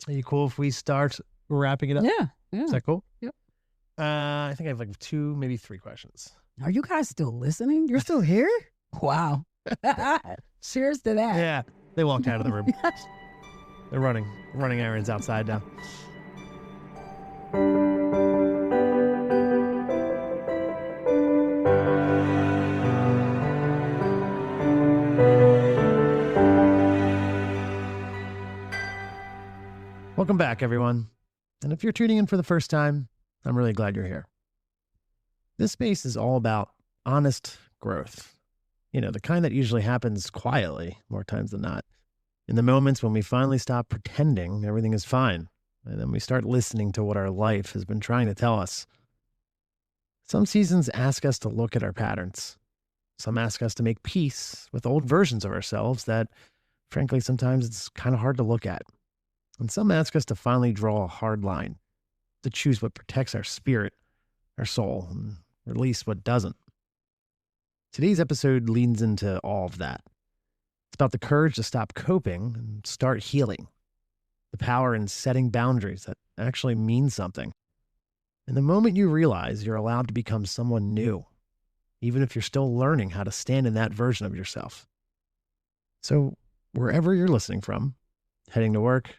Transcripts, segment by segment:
Are you cool if we start wrapping it up? Yeah. Is that cool? Yep. I think I have like 2, maybe 3 questions. Are you guys still listening? You're still here? Wow. Cheers to that. Yeah. They walked out of the room. They're running errands outside now. Welcome back, everyone. And if you're tuning in for the first time, I'm really glad you're here. This space is all about honest growth. You know, the kind that usually happens quietly more times than not. In the moments when we finally stop pretending everything is fine, and then we start listening to what our life has been trying to tell us. Some seasons ask us to look at our patterns. Some ask us to make peace with old versions of ourselves that, frankly, sometimes it's kind of hard to look at. And some ask us to finally draw a hard line, to choose what protects our spirit, our soul, and release what doesn't. Today's episode leans into all of that. It's about the courage to stop coping and start healing. The power in setting boundaries that actually mean something. And the moment you realize you're allowed to become someone new, even if you're still learning how to stand in that version of yourself. So wherever you're listening from, heading to work,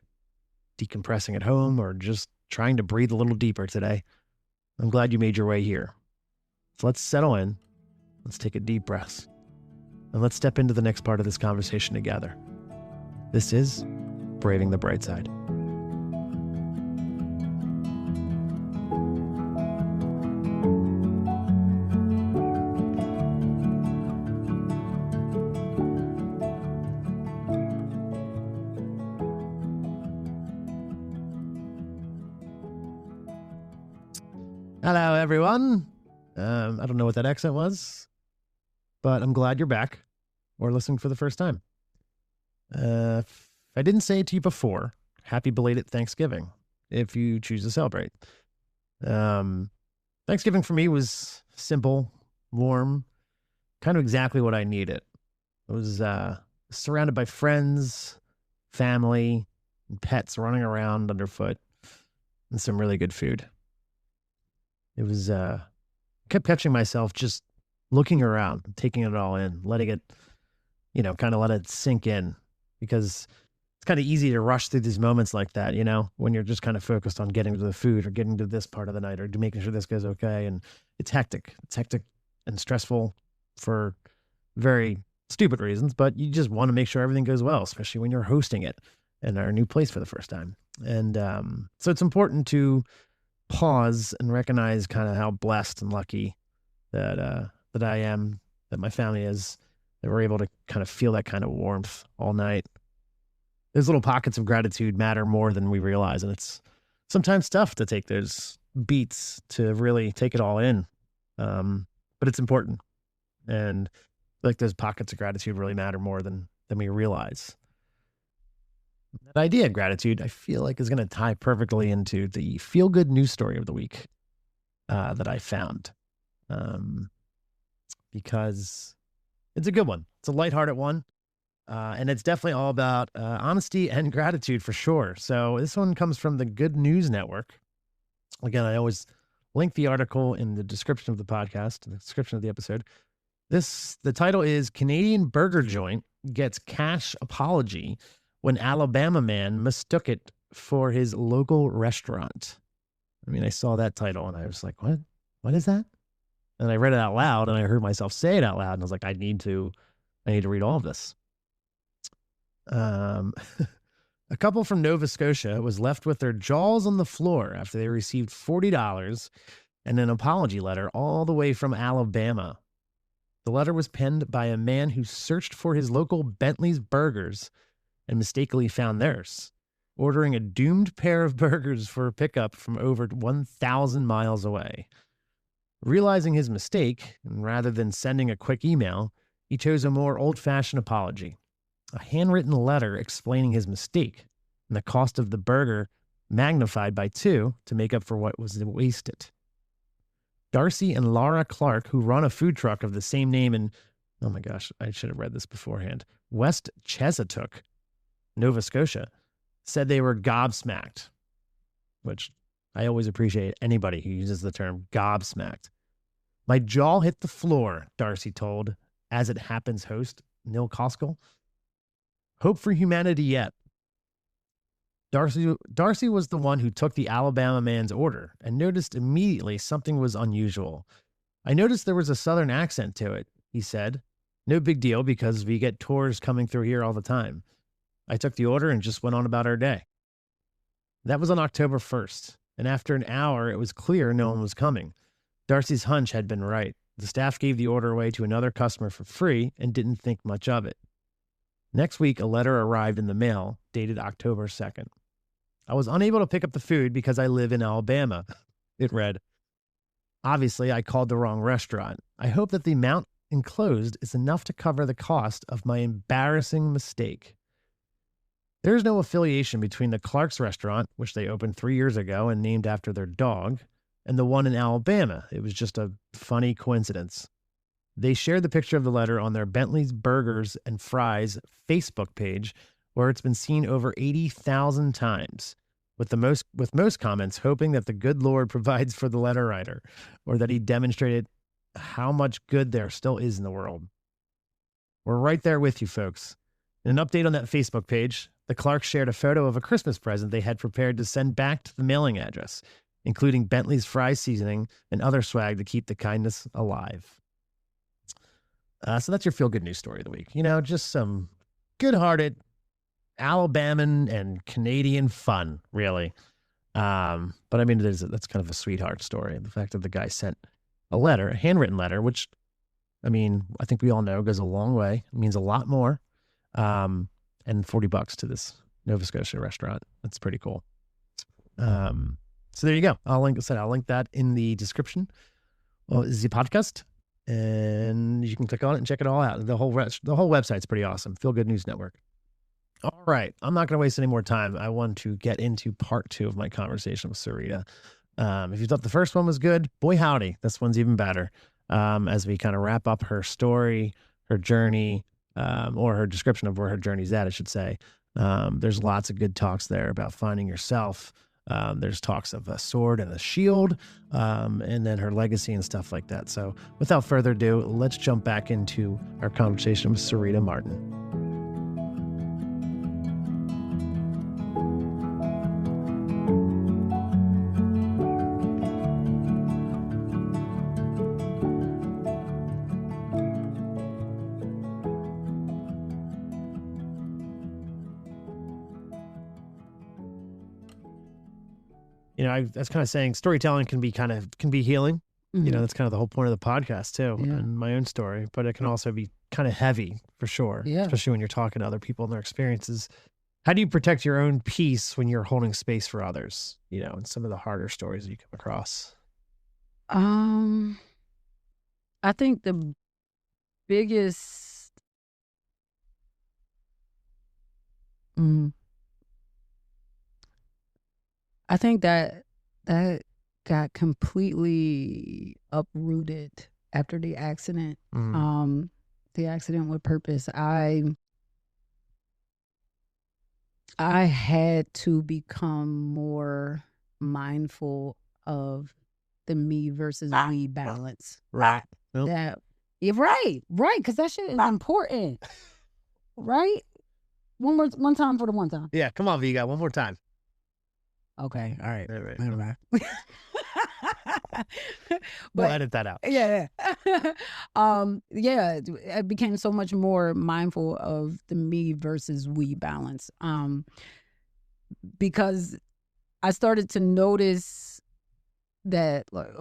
decompressing at home, or just trying to breathe a little deeper today, I'm glad you made your way here. So let's settle in, let's take a deep breath, and let's step into the next part of this conversation together. This is Braving the Bright Side. Hello, everyone. I don't know what that accent was, but I'm glad you're back or listening for the first time. If I didn't say it to you before, happy belated Thanksgiving, if you choose to celebrate. Thanksgiving for me was simple, warm, kind of exactly what I needed. I was surrounded by friends, family, and pets running around underfoot, and some really good food. It was, kept catching myself just looking around, taking it all in, letting it, kind of let it sink in, because it's kind of easy to rush through these moments like that, when you're just kind of focused on getting to the food or getting to this part of the night or making sure this goes okay. And it's hectic. It's hectic and stressful for very stupid reasons, but you just want to make sure everything goes well, especially when you're hosting it in our new place for the first time. And so it's important to pause and recognize kind of how blessed and lucky that I am, that my family is, that we're able to kind of feel that kind of warmth all night. Those little pockets of gratitude matter more than we realize, and it's sometimes tough to take those beats to really take it all in, but it's important, and like those pockets of gratitude really matter more than we realize. That idea of gratitude, I feel like, is going to tie perfectly into the feel-good news story of the week that I found, because it's a good one. It's a lighthearted one, and it's definitely all about honesty and gratitude for sure. So this one comes from the Good News Network. Again, I always link the article in the description of the podcast, the description of the episode. The title is Canadian Burger Joint Gets Cash Apology When Alabama Man Mistook It for His Local Restaurant. I mean, I saw that title and I was like, what? What is that? And I read it out loud and I heard myself say it out loud. And I was like, I need to read all of this. A couple from Nova Scotia was left with their jaws on the floor after they received $40 and an apology letter all the way from Alabama. The letter was penned by a man who searched for his local Bentley's Burgers and mistakenly found theirs, ordering a doomed pair of burgers for pickup from over 1,000 miles away. Realizing his mistake, and rather than sending a quick email, he chose a more old-fashioned apology, a handwritten letter explaining his mistake and the cost of the burger magnified by 2 to make up for what was wasted. Darcy and Laura Clark, who run a food truck of the same name in, oh my gosh, I should have read this beforehand, West Chesapeake, Nova Scotia, said they were gobsmacked, which I always appreciate anybody who uses the term gobsmacked. My jaw hit the floor, Darcy told As It Happens host Neil Koskell. Hope for humanity yet. Darcy was the one who took the Alabama man's order and noticed immediately something was unusual. I noticed there was a southern accent to it, he said. No big deal because we get tours coming through here all the time. I took the order and just went on about our day. That was on October 1st, and after an hour, it was clear no one was coming. Darcy's hunch had been right. The staff gave the order away to another customer for free and didn't think much of it. Next week, a letter arrived in the mail, dated October 2nd. I was unable to pick up the food because I live in Alabama. It read, obviously, I called the wrong restaurant. I hope that the amount enclosed is enough to cover the cost of my embarrassing mistake. There is no affiliation between the Clark's restaurant, which they opened 3 years ago and named after their dog, and the one in Alabama. It was just a funny coincidence. They shared the picture of the letter on their Bentley's Burgers and Fries Facebook page, where it's been seen over 80,000 times, with most comments hoping that the good Lord provides for the letter writer, or that he demonstrated how much good there still is in the world. We're right there with you, folks. In an update on that Facebook page, the Clarks shared a photo of a Christmas present they had prepared to send back to the mailing address, including Bentley's fries seasoning and other swag to keep the kindness alive. So that's your feel-good news story of the week. You know, just some good-hearted Alabaman and Canadian fun, really. But I mean, that's kind of a sweetheart story. The fact that the guy sent a letter, a handwritten letter, which, I mean, I think we all know goes a long way. It means a lot more. And $40 to this Nova Scotia restaurant. That's pretty cool. So there you go. I'll link that in the description. Well, this is the podcast, and you can click on it and check it all out. The whole website's pretty awesome. Feel Good News Network. All right. I'm not going to waste any more time. I want to get into part 2 of my conversation with Syreeta. If you thought the first one was good, boy howdy, this one's even better. As we kind of wrap up her story, her journey, or her description of where her journey's at, I should say. There's lots of good talks there about finding yourself. There's talks of a sword and a shield, and then her legacy and stuff like that. So without further ado, let's jump back into our conversation with Syreeta Martin. You know, I was kind of saying storytelling can be healing. Mm-hmm. You know, that's kind of the whole point of the podcast too, and my own story. But it can also be kind of heavy for sure, especially when you're talking to other people and their experiences. How do you protect your own peace when you're holding space for others? You know, and some of the harder stories that you come across. I think the biggest. I think that got completely uprooted after the accident. The accident with purpose. I had to become more mindful of the me versus we balance. Right. That right. Because that shit is important. Right. One time for the one time. Yeah. Come on, Vega. One more time. Okay, all right. Never mind. We'll edit that out. Yeah. I became so much more mindful of the me versus we balance. Because I started to notice that, like,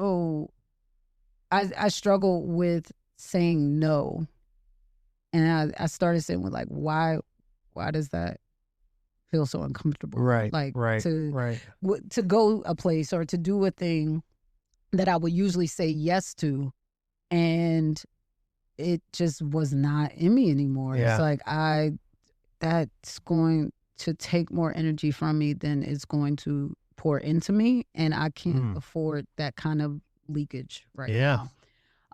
I struggle with saying no. And I started saying, like, why does that feel so uncomfortable? Right. Like to go a place or to do a thing that I would usually say yes to, and it just was not in me anymore. Yeah. It's like that's going to take more energy from me than it's going to pour into me, and I can't afford that kind of leakage right now.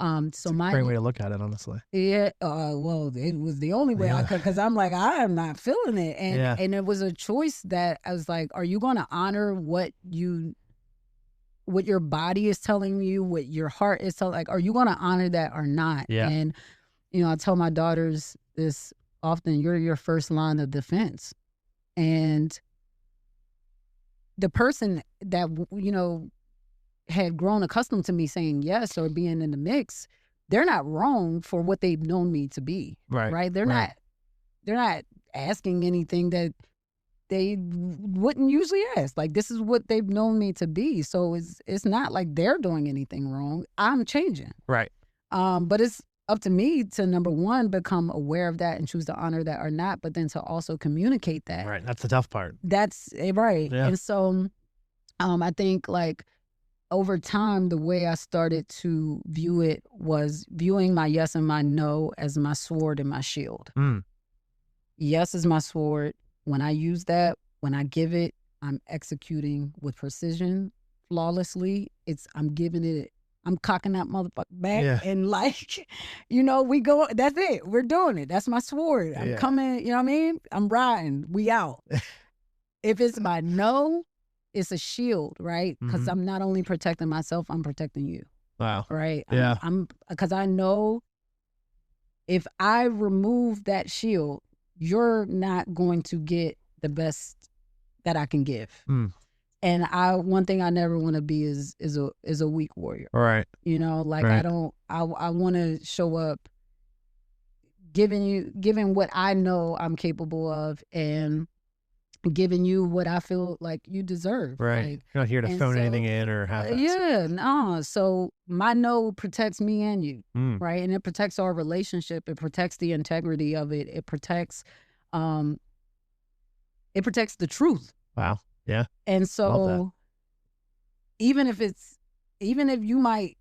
So It's a my great way to look at it, honestly. yeah, well, it was the only way I Yeah. could, because I'm like, I am not feeling it, and Yeah. and it was a choice that I was like, are you going to honor what your body is telling you, what your heart is telling? Like, are you going to honor that or not? Yeah. And I tell my daughters this often: you're your first line of defense, and the person that had grown accustomed to me saying yes or being in the mix, they're not wrong for what they've known me to be. Right. They're not asking anything that they wouldn't usually ask. Like, this is what they've known me to be. So it's not like they're doing anything wrong. I'm changing. Right. But it's up to me to, number one, become aware of that and choose to honor that or not, but then to also communicate that. Right. That's the tough part. That's right. Yeah. And so I think, like, over time, the way I started to view it was viewing my yes and my no as my sword and my shield. Yes is my sword. When I use that, when I give it, I'm executing with precision, flawlessly. I'm giving it, I'm cocking that motherfucker back, and like, we go, that's it. We're doing it. That's my sword. I'm coming, you know what I mean? I'm riding. We out. If it's my no, it's a shield, right? Because I'm not only protecting myself, I'm protecting you. Wow. Right? Yeah. Because I know if I remove that shield, you're not going to get the best that I can give. And one thing I never want to be is a weak warrior. Right. Like, right. I want to show up giving what I know I'm capable of, and giving you what I feel like you deserve. Right. Like, you're not here to phone anything in or have that. Yeah, no. So my no protects me and you, right? And it protects our relationship. It protects the integrity of it. It protects the truth. Wow. Yeah. And so even if you might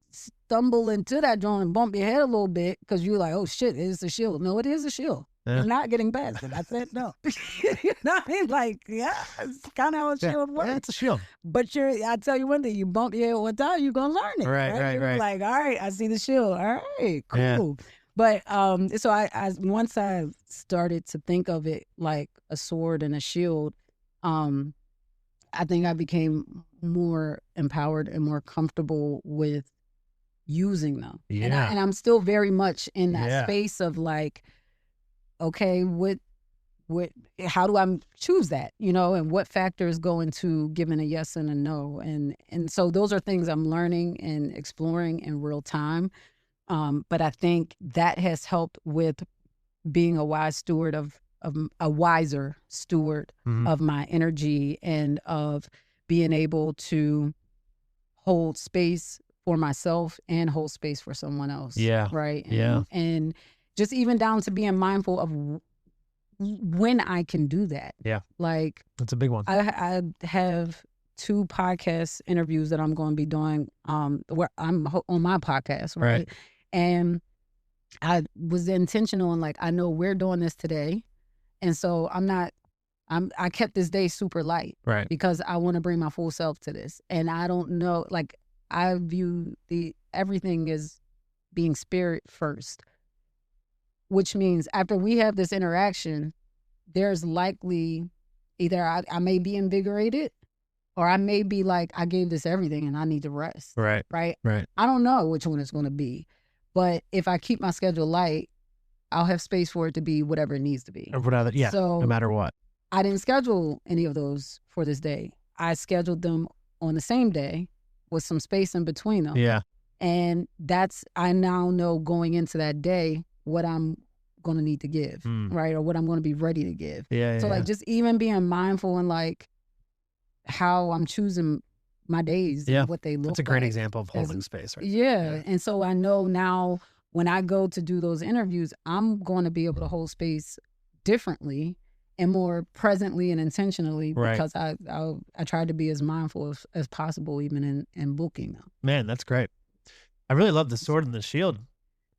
stumble into that joint and bump your head a little bit because you're like, oh shit, it's a shield. No, it is a shield. Yeah. You're not getting past it. I said no. You know what I mean? Like, yeah, it's kind of how a shield works. Yeah, it's a shield. But I tell you one thing, you bump your head one time, you're going to learn it. Right. You're like, all right, I see the shield. All right, cool. Yeah. But so I once I started to think of it like a sword and a shield, I think I became more empowered and more comfortable with using them. Yeah. And I'm still very much in that space of like, okay, how do I choose that, and what factors go into giving a yes and a no? And so those are things I'm learning and exploring in real time. But I think that has helped with being a wise steward of a wiser steward of my energy, and of being able to hold space for myself and hold space for someone else. Yeah. Right. And just even down to being mindful of when I can do that. Yeah. Like, that's a big one. I have 2 podcast interviews that I'm going to be doing where I'm on my podcast. Right. And I was intentional and like, I know we're doing this today. And so I kept this day super light. Right. Because I want to bring my full self to this. And I don't know, like, I view everything as being spirit first, which means after we have this interaction, there's likely either I may be invigorated, or I may be like, I gave this everything and I need to rest. Right. I don't know which one it's going to be, but if I keep my schedule light, I'll have space for it to be whatever it needs to be. So, no matter what. I didn't schedule any of those for this day. I scheduled them on the same day with some space in between them. Yeah. And I now know going into that day what I'm going to need to give, right? Or what I'm going to be ready to give. Yeah. So like, just even being mindful and like how I'm choosing my days and what they look like. That's a great example of holding space, right? Yeah. And so I know now when I go to do those interviews, I'm going to be able to hold space differently and more presently and intentionally, because I try to be as mindful as possible, even in booking them. Man, that's great. I really love the sword and the shield.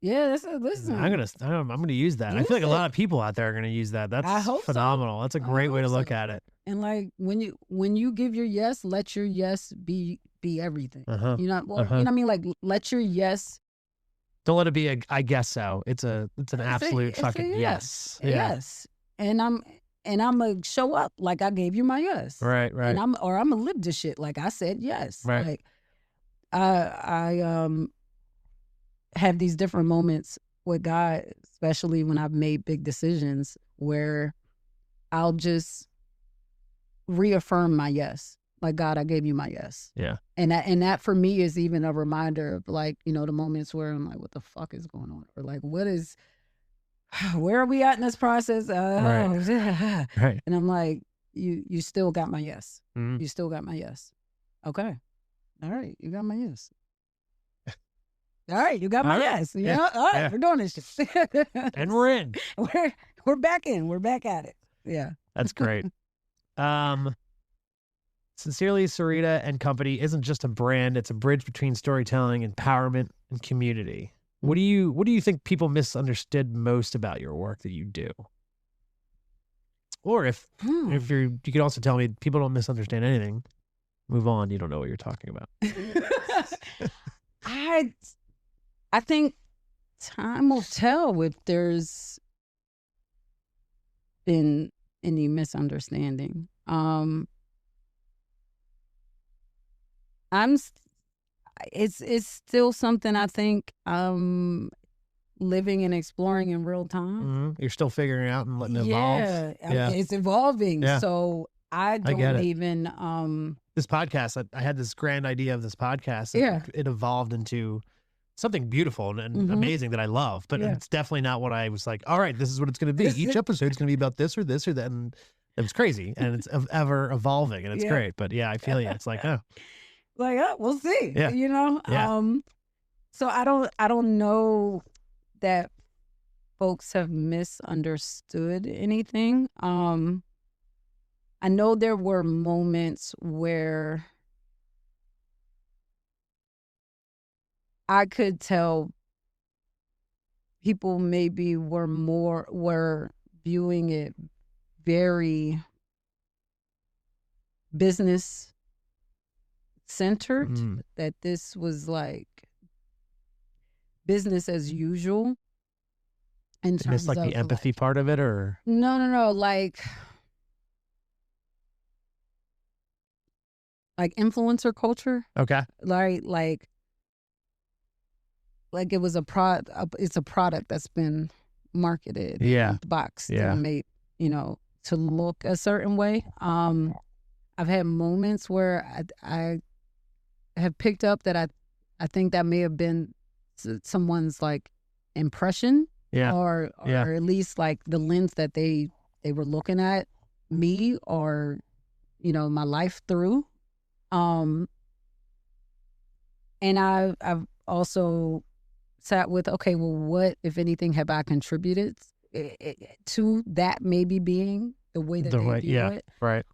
Yeah, listen. I'm gonna use that. I feel like a lot of people out there are gonna use that. That's phenomenal. That's a great way to look at it. And like, when you give your yes, let your yes be everything. You know, you know what I mean? Like, let your yes Don't let it be I guess so. It's an absolute It's a fucking yes. Yeah. Yes. And I'm gonna show up like I gave you my yes. Right. And I'm gonna live this shit like I said yes. Right. Like I have these different moments with God, especially when I've made big decisions, where I'll just reaffirm my yes. Like, God, I gave you my yes. Yeah. And that for me is even a reminder of, like, you know, the moments where I'm like, what the fuck is going on? Or like, where are we at in this process? Right. Right. And I'm like, you still got my yes. Mhm. You still got my yes. Okay. All right. You got my yes. All right. You got my All right. yes. You Yeah. know? All right. Yeah. We're doing this shit. And we're in. We're back in. We're back at it. Yeah. That's great. Sincerely, Syreeta and Company isn't just a brand; it's a bridge between storytelling, empowerment, and community. What do you think people misunderstood most about your work that you do? Or if you could also tell me people don't misunderstand anything. Move on. You don't know what you're talking about. I think time will tell if there's been any misunderstanding. It's still something I think living and exploring in real time. Mm-hmm. You're still figuring out and letting it evolve. Yeah, it's evolving. Yeah. So I don't even this podcast. I had this grand idea of this podcast. Yeah. It evolved into something beautiful and amazing that I love, but it's definitely not what I was like. All right, this is what it's going to be. Each episode is going to be about this or this or that, and it was crazy, and it's ever evolving, and it's great. But yeah, I feel you. It's like we'll see. Yeah. You know. Yeah. So I don't know that folks have misunderstood anything. I know there were moments where I could tell people maybe were viewing it very business centered, that this was like business as usual. In terms it's like of the empathy part of it, or no, like influencer culture. Okay. Like it was it's a product that's been marketed, boxed, and made, you know, to look a certain way. I've had moments where I have picked up that I think that may have been someone's like impression, or at least like the lens that they were looking at me or, you know, my life through. And I've also sat with, okay, well, what, if anything, have I contributed to that maybe being the way that they view it? Right.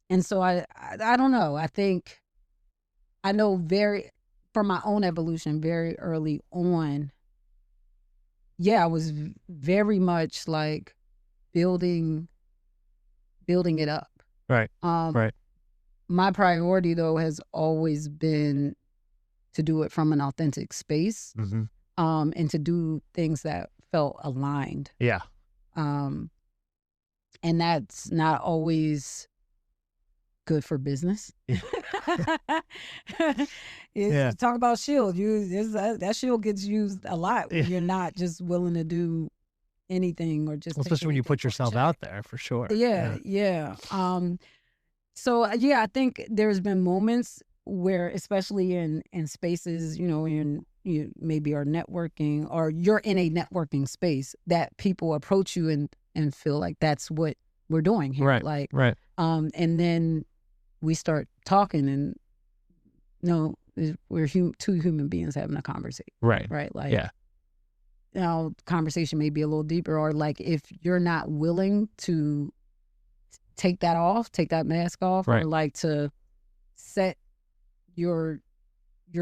And so I don't know. I think I know from my own evolution, very early on, I was very much like building it up. Right. Right. My priority, though, has always been to do it from an authentic space, and to do things that felt aligned. Yeah. And that's not always good for business. Talk about shield. That shield gets used a lot when you're not just willing to do anything or just especially when you put yourself out there, for sure. Yeah. So I think there's been moments where, especially in spaces, you know, you maybe are networking or you're in a networking space, that people approach you and feel like that's what we're doing here. Right. Like, right. And then we start talking and we're two human beings having a conversation. Right. Right. Like, now conversation may be a little deeper, or like if you're not willing to take that mask off, or like to set your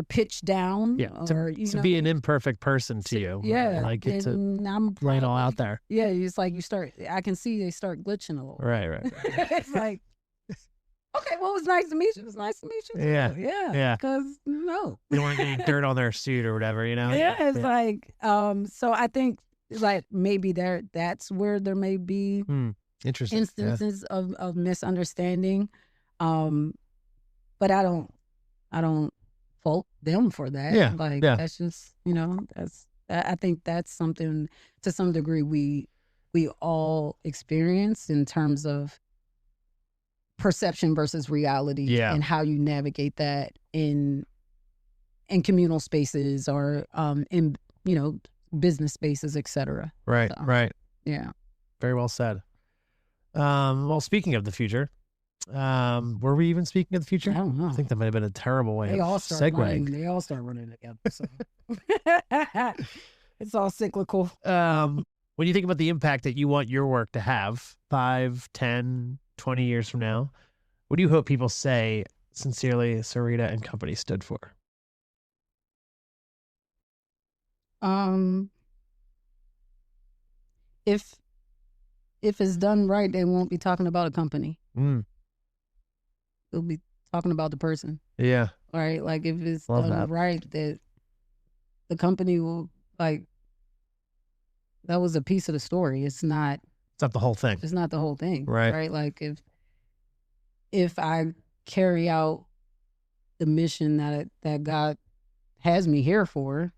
pitch down, or to be an imperfect person to you, like it's I'm lay it all out there. It's like I can see they start glitching a little. Right. It's like, Okay, well, it was nice to meet you. It was nice to meet you. Too. Yeah. Yeah. Because, no. You don't want to get dirt on their suit or whatever, you know? Yeah, it's like, so I think like maybe that's where there may be Interesting. instances of misunderstanding. But I don't fault them for that. Yeah. Like, Yeah. that's just, I think that's something to some degree we all experience in terms of perception versus reality, and how you navigate that in communal spaces or in business spaces, etc. Right. So, right. Yeah. Very well said. Well, speaking of the future, were we even speaking of the future? I don't know. I think that might have been a terrible way They of all start running. segueing. They all start running together. So it's all cyclical. When you think about the impact that you want your work to have 5, 10, 20 years from now, what do you hope people say sincerely Syreeta and Company stood for? If it's done right, they won't be talking about a company. They'll be talking about the person. Yeah. Right? Like, if it's done right, that the company will, like, that was a piece of the story. It's not the whole thing. It's not the whole thing. Right. Right? Like, if I carry out the mission that God has me here for,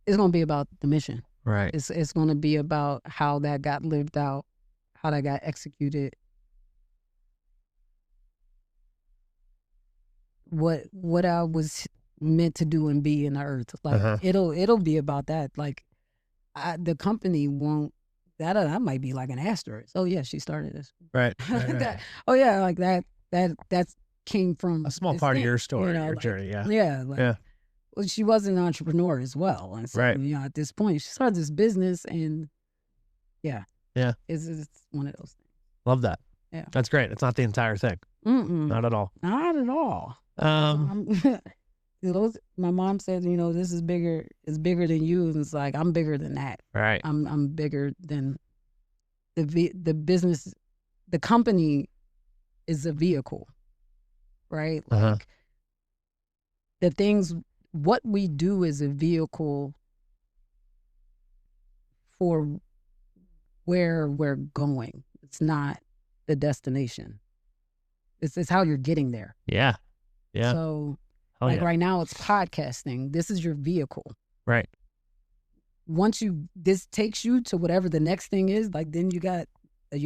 it's going to be about the mission. Right. It's going to be about how that got lived out, how that got executed. What I was meant to do and be in the earth. Like, it'll be about that. Like, the company won't, that might be like an asterisk. Oh yeah, she started this. Right. Oh yeah, like that came from a small part of your story, your like, journey. Yeah. Yeah. Like, yeah. Well, she was an entrepreneur as well. And so, right. At this point, she started this business, and yeah. It's one of those things. Love that. Yeah. That's great. It's not the entire thing. Not at all. Not at all. My mom said, this is bigger. It's bigger than you. And it's like, I'm bigger than that. Right. I'm bigger than the business. The company is a vehicle, right? Like, the things, what we do is a vehicle for where we're going. It's not the destination. It's how you're getting there. Yeah. Yeah. So, right now it's podcasting. This is your vehicle. Right. Once this takes you to whatever the next thing is, like, then you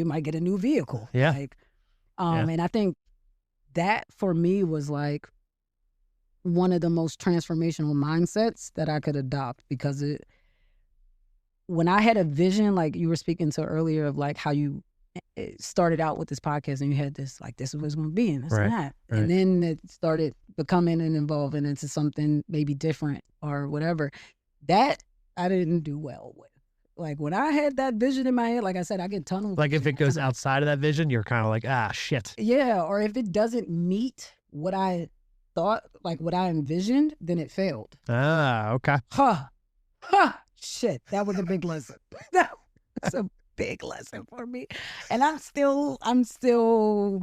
might get a new vehicle. Yeah. Like, and I think that for me was like one of the most transformational mindsets that I could adopt, because when I had a vision, like you were speaking to earlier, of like how you started out with this podcast and you had this, like, this is what it's going to be and this and that. Right. And then it started becoming and evolving into something maybe different or whatever. That I didn't do well with. Like, when I had that vision in my head, like I said, I get tunnel vision. Like, if it goes outside of that vision, you're kind of like, shit. Yeah. Or if it doesn't meet what I thought, like what I envisioned, then it failed. Okay. Shit. That was a big lesson. That was a big lesson for me. And I'm still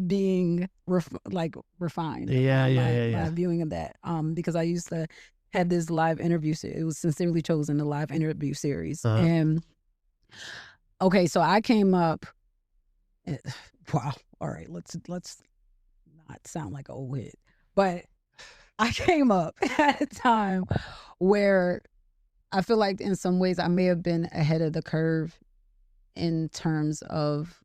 being refined. My viewing of that. Because I used to have this live interview. It was Sincerely Chosen, the live interview series. And okay, so I came up. Wow. All right. Let's not sound like an old head, but I came up at a time where I feel like in some ways I may have been ahead of the curve in terms of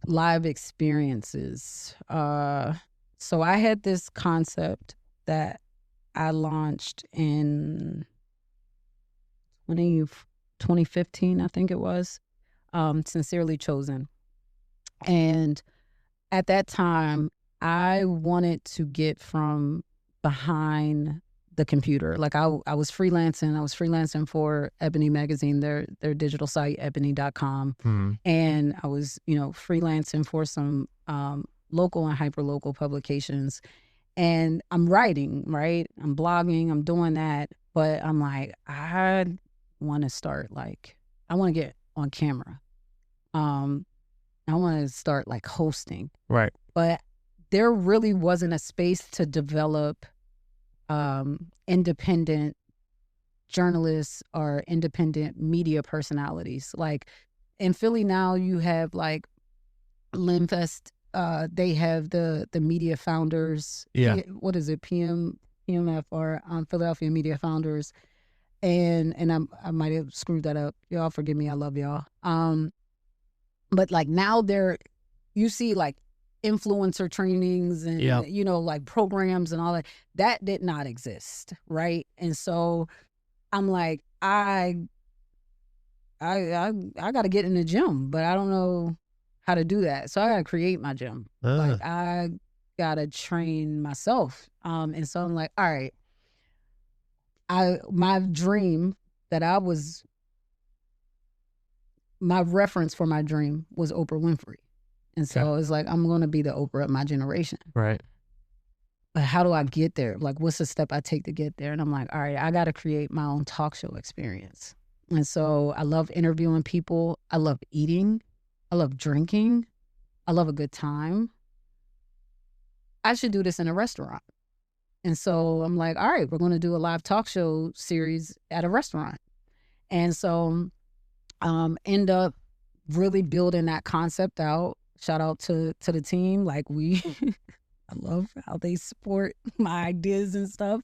live experiences. So I had this concept that I launched in 2015, I think it was, Sincerely Chosen. And at that time, I wanted to get from behind the computer. Like, I was freelancing. I was freelancing for Ebony Magazine, their digital site, ebony.com. And I was, freelancing for some local and hyperlocal publications. And I'm writing, right? I'm blogging, I'm doing that. But I'm like, I want to start, I want to get on camera. I want to start hosting. Right. but there really wasn't a space to develop independent journalists or independent media personalities. Like in Philly now, you have like Limfest. They have the media founders. Yeah. What is it? PMF or Philadelphia Media Founders. And I might have screwed that up. Y'all forgive me. I love y'all. But like now you see like influencer trainings and you know, like programs and all that. That did not exist, right? And so I'm like, I got to get in the gym, but I don't know how to do that. So I got to create my gym. Like I got to train myself. And so I'm like, all right, my dream my reference for my dream was Oprah Winfrey. And so it's like, I'm going to be the Oprah of my generation. Right. But how do I get there? Like, what's the step I take to get there? And I'm like, all right, I got to create my own talk show experience. And so I love interviewing people. I love eating. I love drinking. I love a good time. I should do this in a restaurant. And so I'm like, all right, we're going to do a live talk show series at a restaurant. And so end up really building that concept out. Shout out to the team. Like I love how they support my ideas and stuff.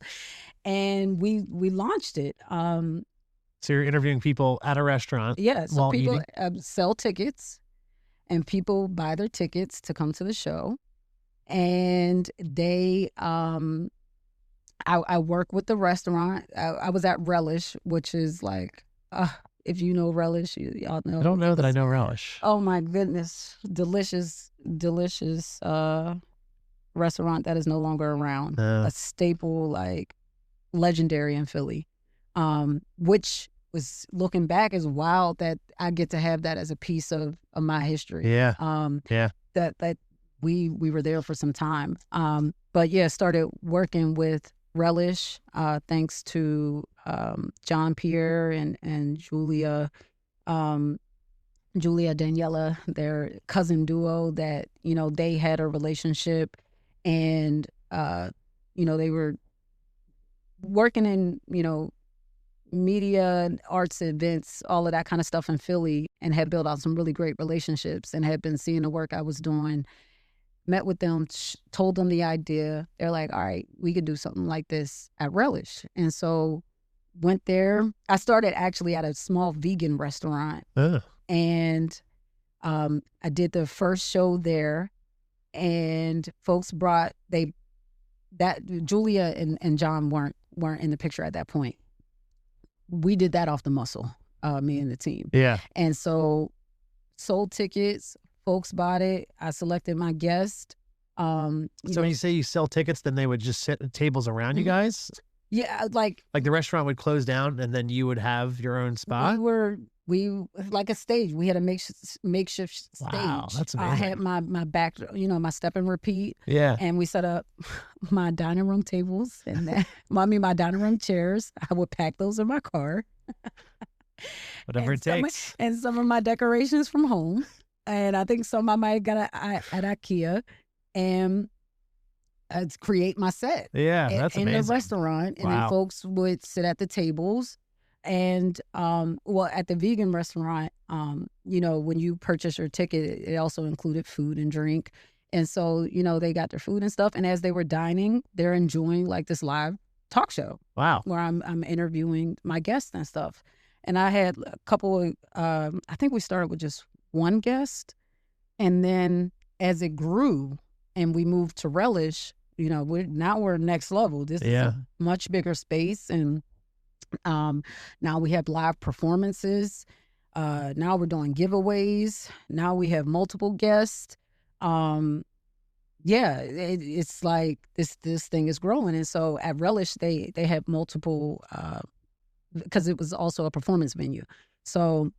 And we launched it. So you're interviewing people at a restaurant. Yeah. So while people eating? Sell tickets, and people buy their tickets to come to the show. And they, I work with the restaurant. I was at Relish, which is like, if you know Relish, y'all know. I don't know that I know Relish. Oh my goodness. Delicious restaurant that is no longer around. A staple, like legendary in Philly. Which was, looking back, is wild that I get to have that as a piece of my history. Yeah. That we were there for some time. But yeah, started working with Relish, thanks to John Pierre and Julia Daniela, their cousin duo, that, you know, they had a relationship, and you know, they were working in, you know, media, arts events, all of that kind of stuff in Philly, and had built out some really great relationships, and had been seeing the work I was doing. Met with them, told them the idea. They're like, all right, we could do something like this at Relish. And so went there. I started actually at a small vegan restaurant. And I did the first show there, and folks Julia and John weren't in the picture at that point. We did that off the muscle, me and the team. Yeah. And so sold tickets, folks bought it. I selected my guest. So when you say you sell tickets, then they would just sit at tables around you guys? Yeah, like the restaurant would close down, and then you would have your own spot? We like a stage. We had a makeshift stage. Wow, that's amazing. I had my back, you know, my step and repeat. Yeah. And we set up my dining room tables and my dining room chairs. I would pack those in my car. Whatever it takes. And some of my decorations from home. And I think some I might got at IKEA, and I'd create my set. Yeah, that's amazing. In the restaurant. And then folks would sit at the tables. And at the vegan restaurant, you know, when you purchase your ticket, it also included food and drink. And so, you know, they got their food and stuff. And as they were dining, they're enjoying like this live talk show. Wow. Where I'm interviewing my guests and stuff. And I had a couple of, I think we started with just one guest. And then as it grew and we moved to Relish, you know, we're next level. This is a much bigger space. And now we have live performances. Now we're doing giveaways. Now we have multiple guests. It's like this thing is growing. And so at Relish, they have multiple, because it was also a performance venue. So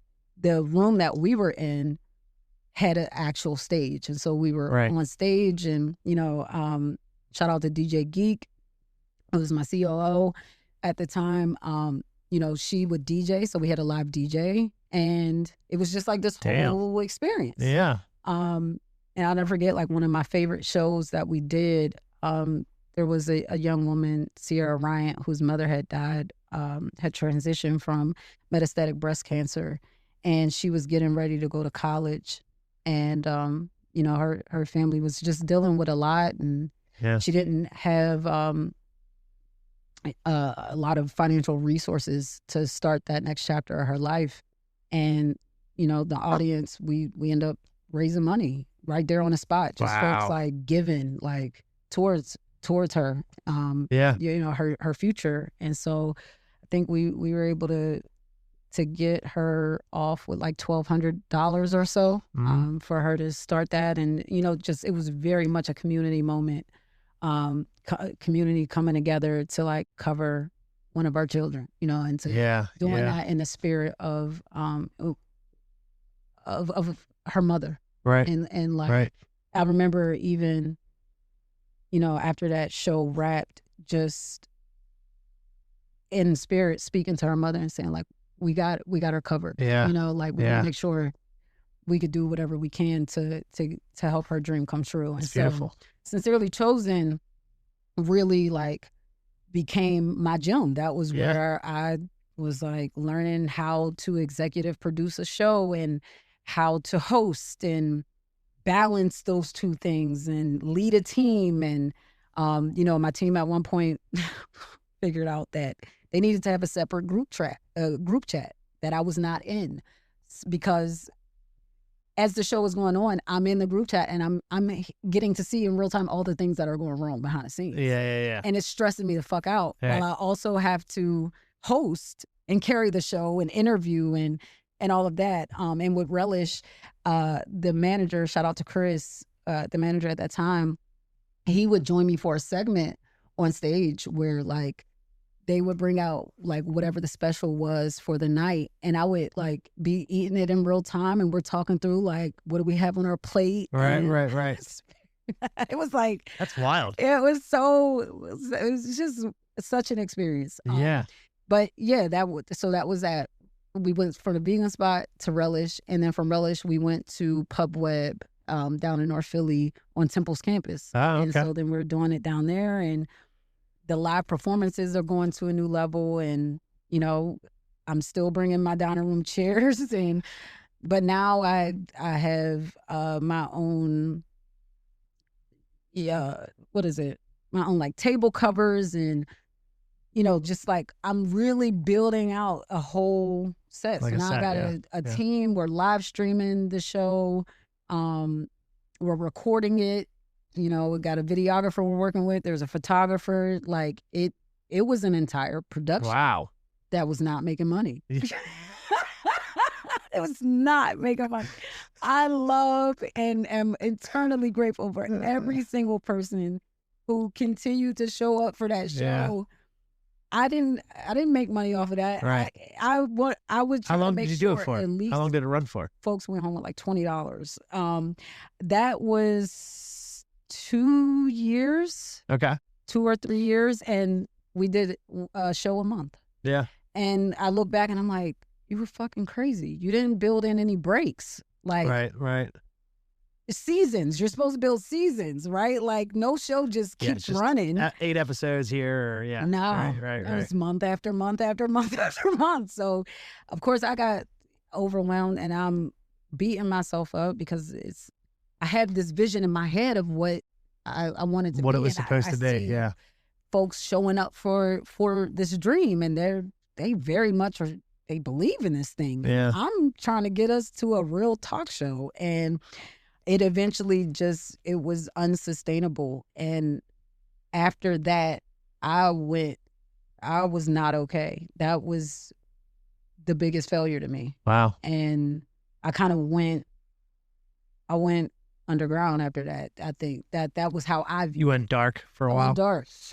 the room that we were in had an actual stage. And so we were on stage, and, you know, shout out to DJ Geek, who was my COO at the time. You know, she would DJ, so we had a live DJ, and it was just like this whole experience. Yeah. And And I'll never forget, like, one of my favorite shows that we did, there was a young woman, Sierra Ryan, whose mother had died, had transitioned from metastatic breast cancer, and she was getting ready to go to college. And, you know, her family was just dealing with a lot, and Yeah. she didn't have a lot of financial resources to start that next chapter of her life. And, you know, the audience, we end up raising money right there on the spot. Just folks Wow. like giving like towards her, Yeah. you know, her future. And so I think we were able to get her off with like $1,200 or so, for her to start that. And, you know, just, it was very much a community moment, community coming together to like cover one of our children, you know, and to doing that in the spirit of her mother. Right. And like, I remember even, you know, after that show wrapped, just in spirit speaking to her mother and saying like, we got her covered. Yeah. You know, like, we're gonna make sure we could do whatever we can to help her dream come true. It's and beautiful. So Sincerely Chosen really like became my gym. That was where I was like learning how to executive produce a show and how to host and balance those two things and lead a team. And, you know, my team at one point figured out that they needed to have a separate group chat that I was not in, because as the show is going on, I'm in the group chat and I'm getting to see in real time all the things that are going wrong behind the scenes. Yeah. And it's stressing me the fuck out. While I also have to host and carry the show and interview and all of that. And with Relish, the manager, shout out to Chris, the manager at that time, he would join me for a segment on stage where like they would bring out like whatever the special was for the night, and I would like be eating it in real time, and we're talking through like, what do we have on our plate? Right. It was like, that's wild. It was just such an experience. Yeah. But yeah, that was that. We went from the vegan spot to Relish, and then from Relish we went to Pub Web down in North Philly on Temple's campus. Oh, okay. And so then we're doing it down there, and the live performances are going to a new level. And, you know, I'm still bringing my dining room chairs, but now I have my own, what is it? My own like table covers, and, you know, just like I'm really building out a whole set. Like so now I got a team. We're live streaming the show. We're recording it. You know, we got a videographer we're working with. There's a photographer. Like it was an entire production. Wow. That was not making money. It was not making money. I love and am eternally grateful for every single person who continued to show up for that show. Yeah. I didn't make money off of that. Right. I would. How long did you do it for? How long did it run for? Folks went home with like $20. That was 2 years. Okay. 2 or 3 years, and we did a show a month. Yeah. And I look back and I'm like, you were fucking crazy. You didn't build in any breaks. Like, right. Seasons. You're supposed to build seasons, right? Like, no show just keeps running. 8 episodes here. Or, No. Right. It was month after month after month after month. So, of course, I got overwhelmed, and I'm beating myself up because I had this vision in my head of what I wanted to be. What it was supposed to be. Yeah. Folks showing up for this dream, and they very much they believe in this thing. Yeah. I'm trying to get us to a real talk show, and it eventually it was unsustainable. And after that, I was not okay. That was the biggest failure to me. Wow. And I kind of went underground after that. I think that was how I viewed it. You went dark for a while?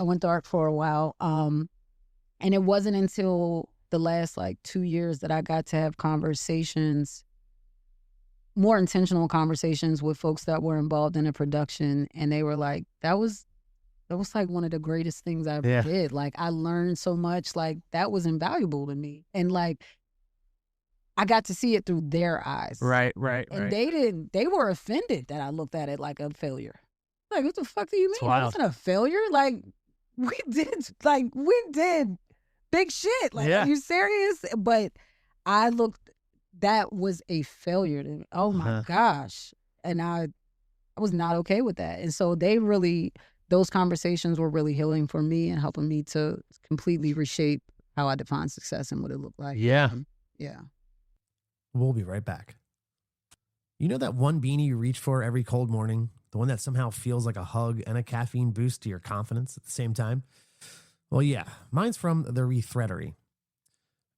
I went dark for a while. And it wasn't until the last like 2 years that I got to have conversations, more intentional conversations with folks that were involved in a production. And they were like, that was like one of the greatest things I ever did. Like, I learned so much. Like, that was invaluable to me. And like, I got to see it through their eyes. Right. And they were offended that I looked at it like a failure. Like, what the fuck do you mean? I wasn't a failure. Like, we did big shit. Like, are you serious? But I looked, that was a failure to me. Oh my gosh. And I was not okay with that. And so those conversations were really healing for me and helping me to completely reshape how I define success and what it looked like. Yeah. Yeah. We'll be right back. You know that one beanie you reach for every cold morning? The one that somehow feels like a hug and a caffeine boost to your confidence at the same time? Well, yeah, mine's from the Rethreadery.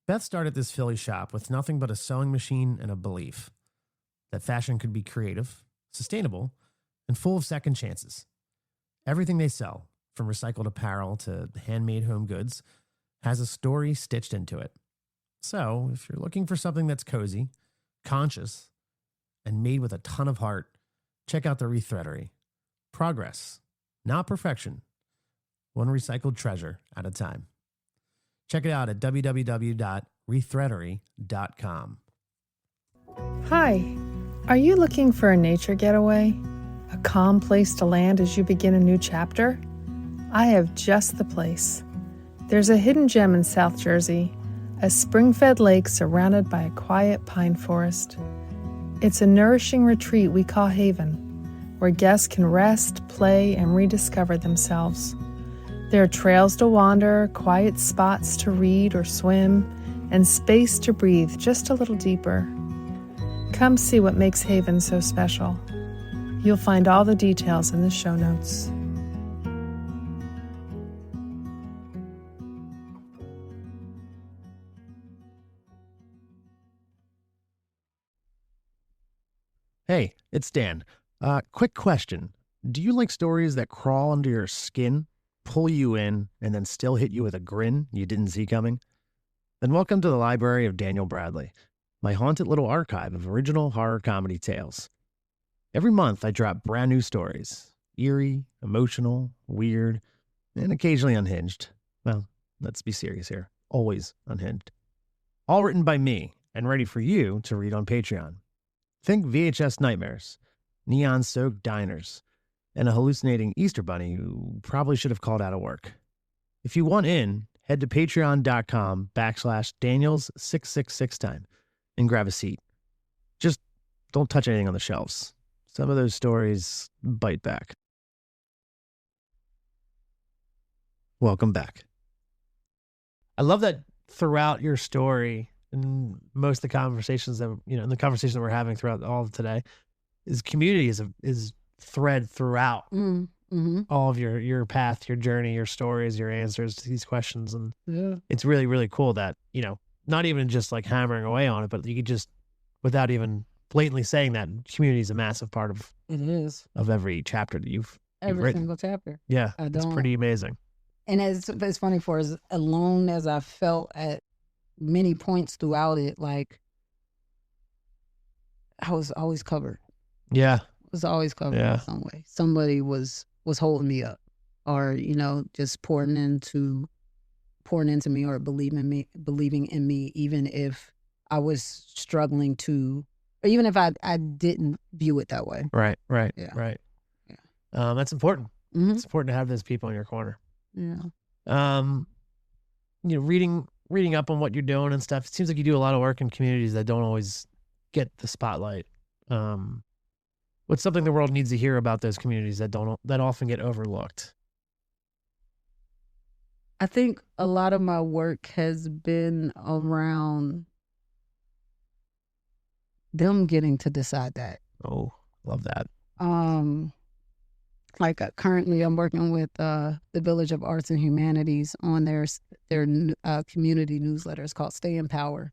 Beth started this Philly shop with nothing but a sewing machine and a belief that fashion could be creative, sustainable, and full of second chances. Everything they sell, from recycled apparel to handmade home goods, has a story stitched into it. So, if you're looking for something that's cozy, conscious, and made with a ton of heart, check out the Rethreadery. Progress, not perfection. One recycled treasure at a time. Check it out at www.rethreadery.com. Hi, are you looking for a nature getaway? A calm place to land as you begin a new chapter? I have just the place. There's a hidden gem in South Jersey, a spring-fed lake surrounded by a quiet pine forest. It's a nourishing retreat we call Haven, where guests can rest, play, and rediscover themselves. There are trails to wander, quiet spots to read or swim, and space to breathe just a little deeper. Come see what makes Haven so special. You'll find all the details in the show notes. Hey, it's Dan. Quick question. Do you like stories that crawl under your skin, pull you in, and then still hit you with a grin you didn't see coming? Then welcome to the library of Daniel Bradley, my haunted little archive of original horror comedy tales. Every month, I drop brand new stories. Eerie, emotional, weird, and occasionally unhinged. Well, let's be serious here. Always unhinged. All written by me and ready for you to read on Patreon. Think VHS nightmares, neon-soaked diners, and a hallucinating Easter bunny who probably should have called out of work. If you want in, head to patreon.com/Daniels666 and grab a seat. Just don't touch anything on the shelves. Some of those stories bite back. Welcome back. I love that throughout your story and most of the conversations that, in the conversation that we're having throughout all of today, is community is thread throughout all of your path, your journey, your stories, your answers to these questions. And it's really, really cool that, not even just like hammering away on it, but you could just, without even blatantly saying that, community is a massive part of every chapter that you've written. Single chapter. Yeah, it's pretty amazing. And it's funny, for as alone as I felt at many points throughout it, like I was always covered. Yeah. I was always covered in some way. Somebody was holding me up, or just pouring into me, or believing in me, even if I was struggling to, or even if I didn't view it that way. Right. Yeah. Right. Yeah. That's important. It's important to have those people in your corner. Yeah. Reading up on what you're doing and stuff. It seems like you do a lot of work in communities that don't always get the spotlight. What's something the world needs to hear about those communities that often get overlooked? I think a lot of my work has been around them getting to decide that. Oh, love that. Currently I'm working with the Village of Arts and Humanities on their community newsletter. It's called Stay in Power.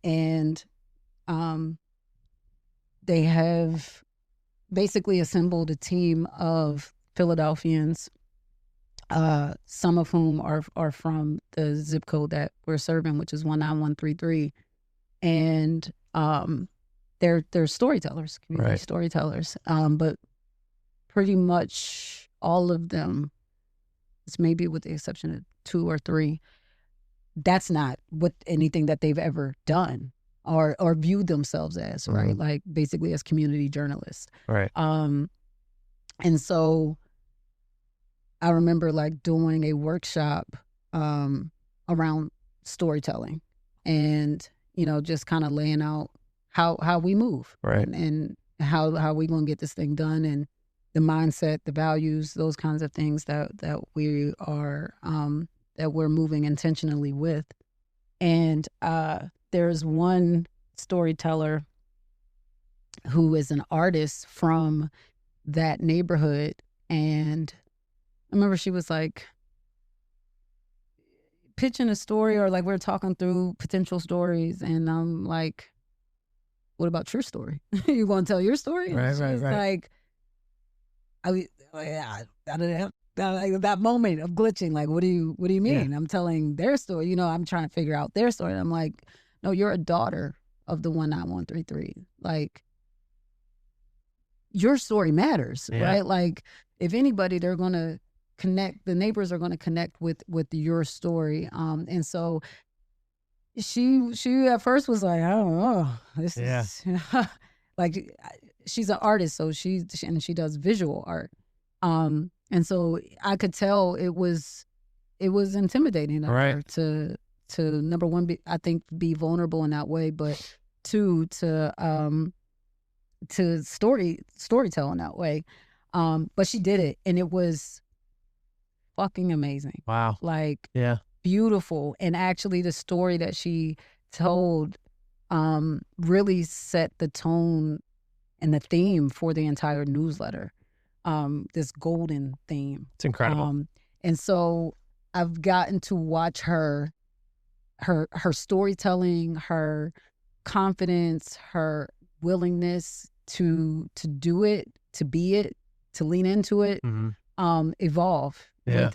And they have basically assembled a team of Philadelphians, some of whom are from the zip code that we're serving, which is 19133. And they're storytellers, community storytellers. But pretty much all of them, it's maybe with the exception of 2 or 3, that's not anything that they've ever done. or view themselves as, right? Like basically as community journalists. Right. And so I remember like doing a workshop around storytelling and, you know, just kind of laying out how we move, right, and how we gonna get this thing done, and the mindset, the values, those kinds of things that we are that we're moving intentionally with. And there's one storyteller who is an artist from that neighborhood, and I remember she was like pitching a story, or like we were talking through potential stories, and I'm like, what about your story? You want to tell your story? Right, She's right. like, that moment of glitching, like, what do you mean? Yeah. I'm telling their story, you know, I'm trying to figure out their story. And I'm like, no, you're a daughter of the 19133. Like, your story matters, right? Like, if anybody, they're going to connect, the neighbors are going to connect with your story. And so she at first was like, I don't know, this is like, she's an artist, so she does visual art. And so I could tell it was intimidating to her to number one, I think be vulnerable in that way, but two, to storytell in that way. But she did it, and it was fucking amazing. Wow. Like, beautiful. And actually the story that she told really set the tone and the theme for the entire newsletter. This golden theme. It's incredible. And so I've gotten to watch her storytelling, her confidence, her willingness to do it, to be it, to lean into it, evolve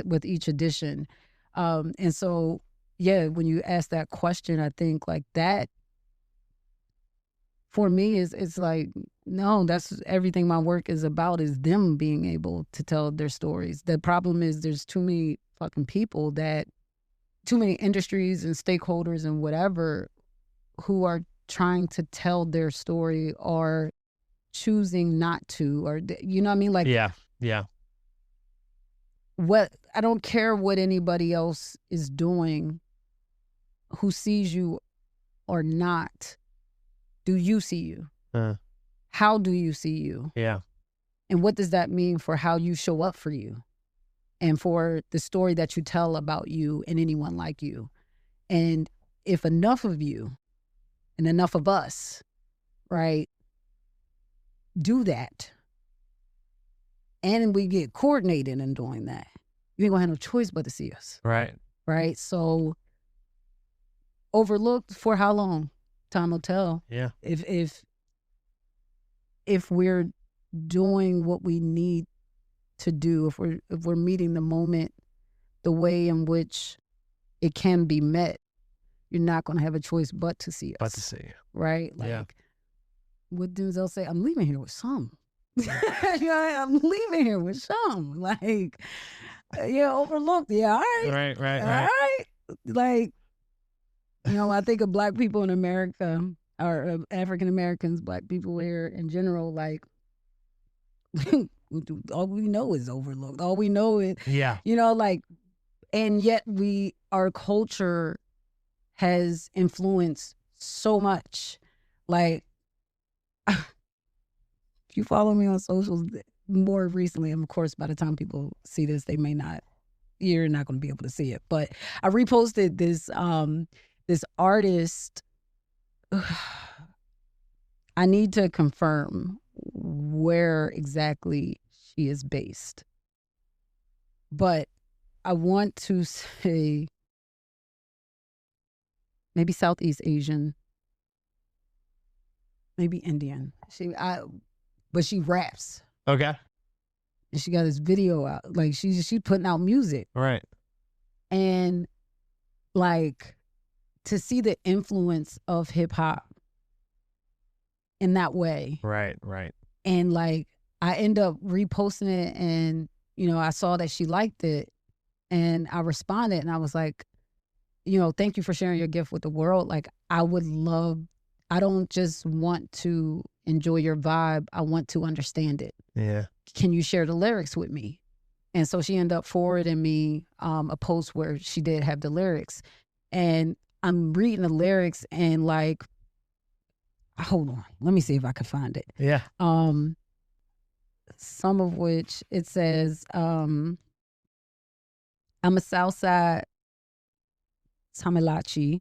with each edition. And so, when you ask that question, I think like that for me it's like, no, that's everything my work is about, is them being able to tell their stories. The problem is there's too many fucking people, too many industries and stakeholders and whatever, who are trying to tell their story or choosing not to, or, you know what I mean? Like, what, I don't care what anybody else is doing, who sees you or not. Do you see you? How do you see you? And what does that mean for how you show up for you, and for the story that you tell about you and anyone like you? And if enough of you and enough of us, right, do that, and we get coordinated in doing that, you ain't gonna have no choice but to see us. Right? So, overlooked for how long? Time will tell. If we're doing what we need to do, if we're meeting the moment the way in which it can be met, you're not going to have a choice but to see us. Right? Like, what Denzel say? I'm leaving here with some. I'm leaving here with some. Like, overlooked. All right. Right. Like, I think of Black people in America, or African Americans, Black people here in general, like, all we know is overlooked. All we know is, like, and yet our culture has influenced so much. Like, if you follow me on socials more recently, and of course, by the time people see this, you're not going to be able to see it. But I reposted this artist. I need to confirm where exactly she is based, but I want to say maybe Southeast Asian, maybe Indian. But she raps. Okay. And she got this video out. Like, she's putting out music. Right. And like, to see the influence of hip hop in that way. Right. And like, I end up reposting it, and, I saw that she liked it, and I responded, and I was like, thank you for sharing your gift with the world. Like, I would love I don't just want to enjoy your vibe. I want to understand it. Yeah. Can you share the lyrics with me? And so she ended up forwarding me a post where she did have the lyrics. And I'm reading the lyrics and like, hold on, let me see if I can find it. Yeah. Some of which it says, I'm a Southside Tamalachi.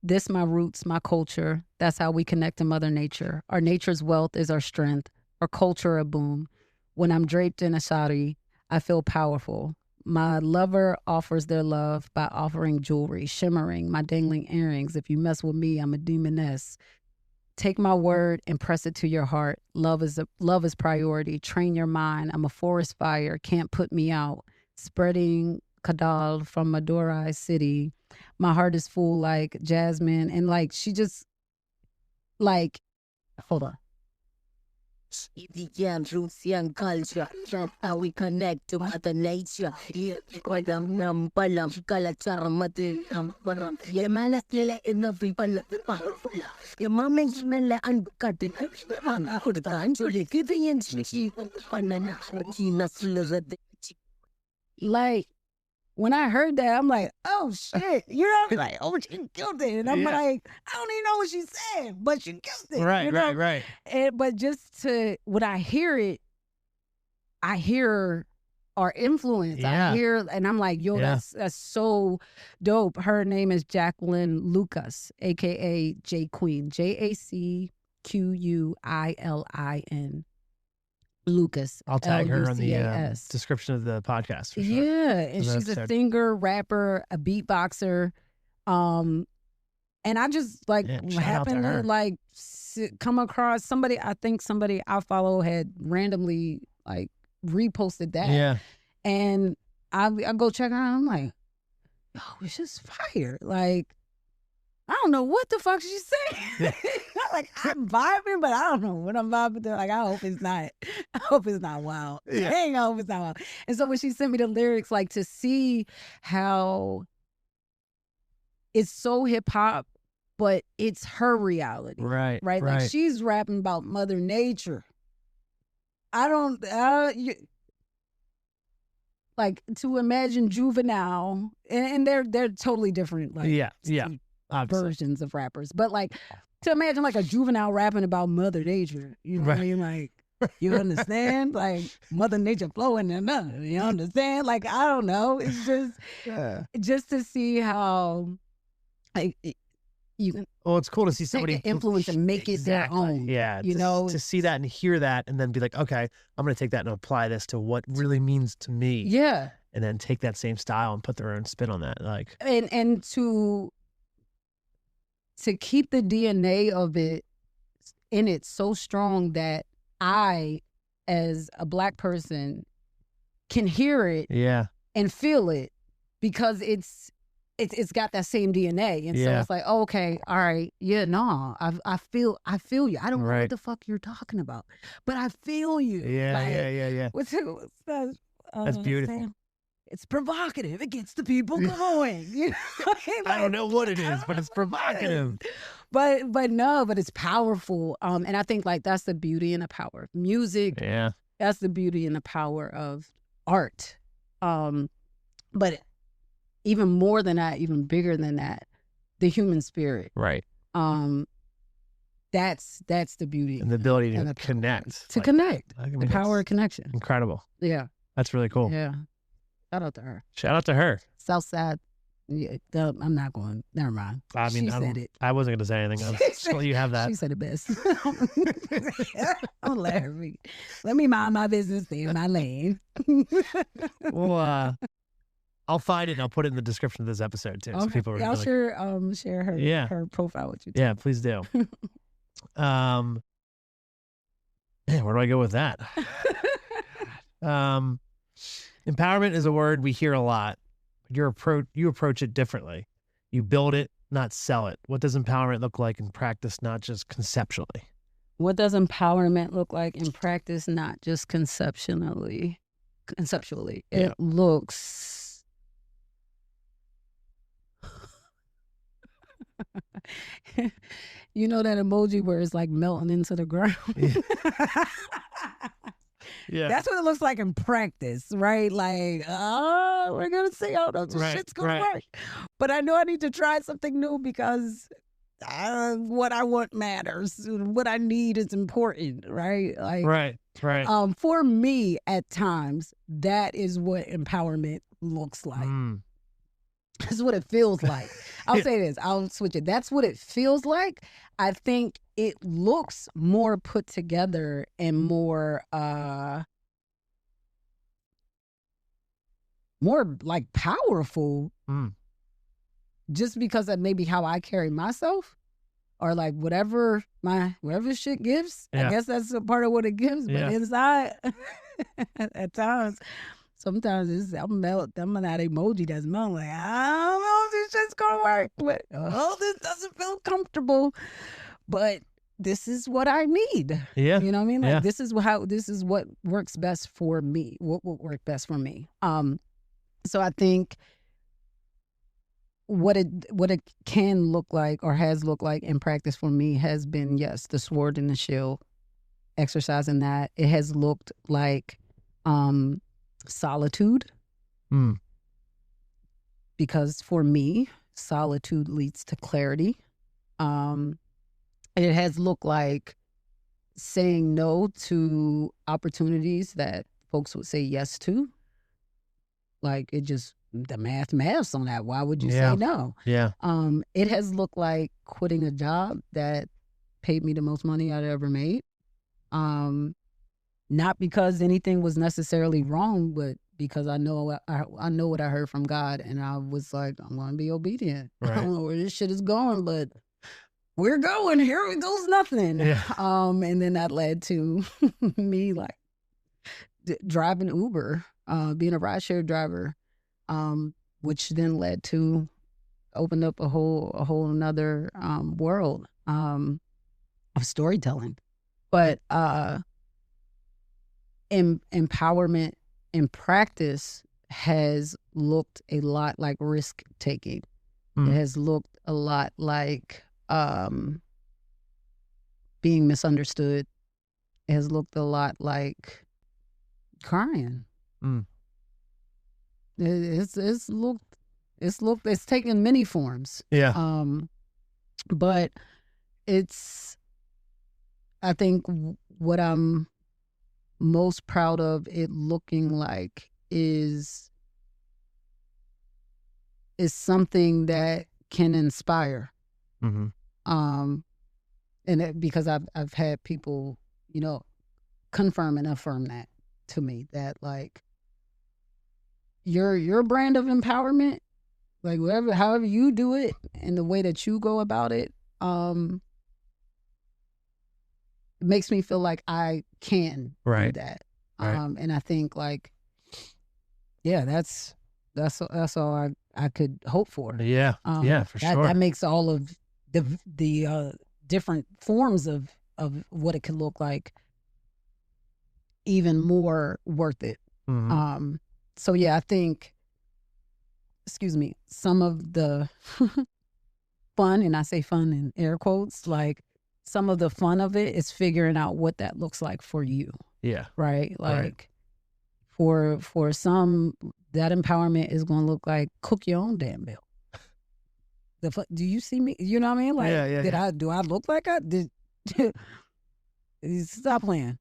This my roots, my culture. That's how we connect to Mother Nature. Our nature's wealth is our strength. Our culture a boom. When I'm draped in a sari, I feel powerful. My lover offers their love by offering jewelry, shimmering my dangling earrings. If you mess with me, I'm a demoness. Take my word and press it to your heart. Love is priority. Train your mind. I'm a forest fire. Can't put me out. Spreading Kadal from Madurai City. My heart is full like Jasmine. And like, she just like, hold on. Roots, young culture, how we connect to Mother Nature. Your mama smell uncut. Like, when I heard that, I'm like, oh shit. You know, like, oh, she killed it. And I'm like, I don't even know what she said, but she killed it. Right, you know? right. But just when I hear it, I hear our influence. Yeah. I hear, and I'm like, yo, that's so dope. Her name is Jacqueline Lucas, aka J Queen, JACQUILIN. Lucas. I'll tag her on the Lucas. description of the podcast. For sure. Yeah, and she's a singer, rapper, a beatboxer, and I just like happened to like come across somebody. I think somebody I follow had randomly like reposted that. Yeah, and I go check out. I'm like, oh, it's just fire. Like, I don't know what the fuck she's saying. Like, I'm vibing, but I don't know what I'm vibing to. Like, I hope it's not wild. Yeah. Dang, I hope it's not wild. And so when she sent me the lyrics, like, to see how it's so hip hop, but it's her reality. right. Like, she's rapping about Mother Nature. Like, to imagine Juvenile, and they're totally different. Like, yeah. versions of rappers, but like to imagine like a Juvenile rapping about Mother Nature, you know what I mean? Like, you understand? Like, Mother Nature flowing in nothing, you understand? Like, I don't know. It's just to see how like you can. Well, it's cool to see somebody influence and make it their own. Yeah, you know, to see that and hear that, and then be like, okay, I'm going to take that and apply this to what really means to me. Yeah, and then take that same style and put their own spin on that. Like, and to keep the DNA of it in it so strong that I, as a Black person, can hear it and feel it, because it's got that same DNA. And so it's like, oh, okay, all right, I feel you. I don't know what the fuck you're talking about, but I feel you. Yeah. What's that? That's beautiful. Saying? It's provocative. It gets the people going. You know? Like, I don't know what it is, but it's provocative. But it's powerful. And I think like that's the beauty and the power of music. Yeah. That's the beauty and the power of art. But even more than that, even bigger than that, the human spirit. Right. That's the beauty. And the ability to connect. To connect. The power of connection. Incredible. Yeah. That's really cool. Yeah. Shout out to her. Shout out to her. Southside. Yeah, I'm not going. Never mind. I mean, she said it. I wasn't going to say anything. Just let you have that. She said it best. Don't let her read. Let me mind my business, stay in my lane. Well, I'll find it and I'll put it in the description of this episode too. Okay. So people are I'll share her her profile with you too. Yeah, please do. Man, where do I go with that? Empowerment is a word we hear a lot. You approach it differently. You build it, not sell it. What does empowerment look like in practice, not just conceptually? What does empowerment look like in practice, not just conceptually? It looks You know that emoji where it's like melting into the ground? Yeah. That's what it looks like in practice, right? Like, oh, we're going to see how this shit's going to work. But I know I need to try something new because what I want matters. What I need is important, right? Like, right. For me, at times, that is what empowerment looks like. That's what it feels like. I'll say this. I'll switch it. That's what it feels like. I think it looks more put together and more like powerful just because of maybe how I carry myself or like whatever shit gives. I guess that's a part of what it gives. But inside, at times, sometimes I'm that emoji that's melting. Like, I don't know if this shit's gonna work, but this doesn't feel comfortable. But this is what I need. Yeah, you know what I mean. Like this is what works best for me. What will work best for me. So I think what it can look like or has looked like in practice for me has been the sword and the shield, exercising that. It has looked like solitude, because for me solitude leads to clarity. It has looked like saying no to opportunities that folks would say yes to. Like the maths on that. Why would you say no? Yeah. It has looked like quitting a job that paid me the most money I'd ever made. Not because anything was necessarily wrong, but because I know what I heard from God, and I was like, I'm going to be obedient. Right. I don't know where this shit is going, but we're going. Here it goes nothing. Yeah. And then that led to me like driving Uber, being a rideshare driver, which then led to opened up a whole another world of storytelling. But empowerment in practice has looked a lot like risk taking. It has looked a lot like being misunderstood. It has looked a lot like crying. It's taken many forms. Yeah. But I think what I'm most proud of it looking like is something that can inspire. And because I've had people, confirm and affirm that to me, that like your brand of empowerment, like however you do it and the way that you go about it, it makes me feel like I can do that. And I think like, that's all I could hope for. Yeah. For sure. That makes all of the different forms of what it could look like even more worth it. So I think, some of the fun, and I say fun in air quotes, like some of the fun of it is figuring out what that looks like for you. Yeah. Right. Like for some, that empowerment is going to look like cook your own damn meal. Do you see me? You know what I mean? Like, do I look like I did? Stop playing.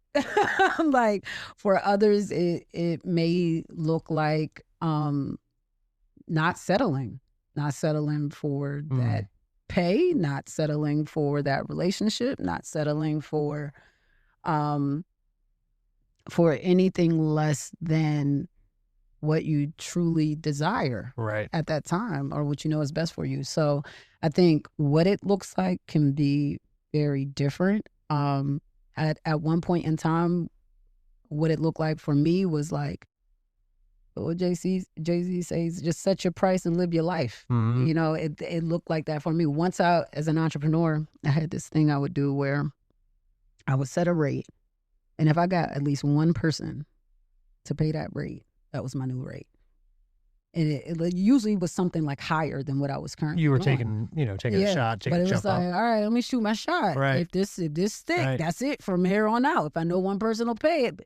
Like for others, it may look like not settling for that pay, not settling for that relationship, not settling for anything less than what you truly desire at that time, or what you know is best for you. So I think what it looks like can be very different. At one point in time, what it looked like for me was like what Jay-Z says, just set your price and live your life. It looked like that for me. Once as an entrepreneur, I had this thing I would do where I would set a rate, and if I got at least one person to pay that rate, that was my new rate. And it usually was something like higher than what I was currently You were doing. taking a shot, taking but a it was jump up. like, all right, let me shoot my shot. Right. If this stick, Right. that's it from here on out. If I know one person will pay it,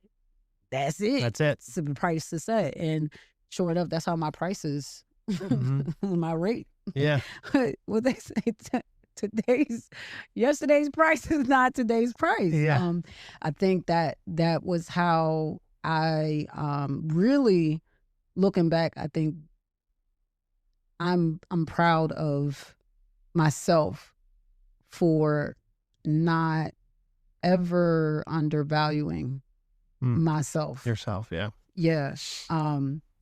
that's it. That's it. It's the price to set. And sure enough, that's how my prices, my rate. Yeah. What they say, yesterday's price is not today's price. Yeah. I think that was how I really, looking back, I think I'm proud of myself for not ever undervaluing myself. Yourself, yeah. Yeah.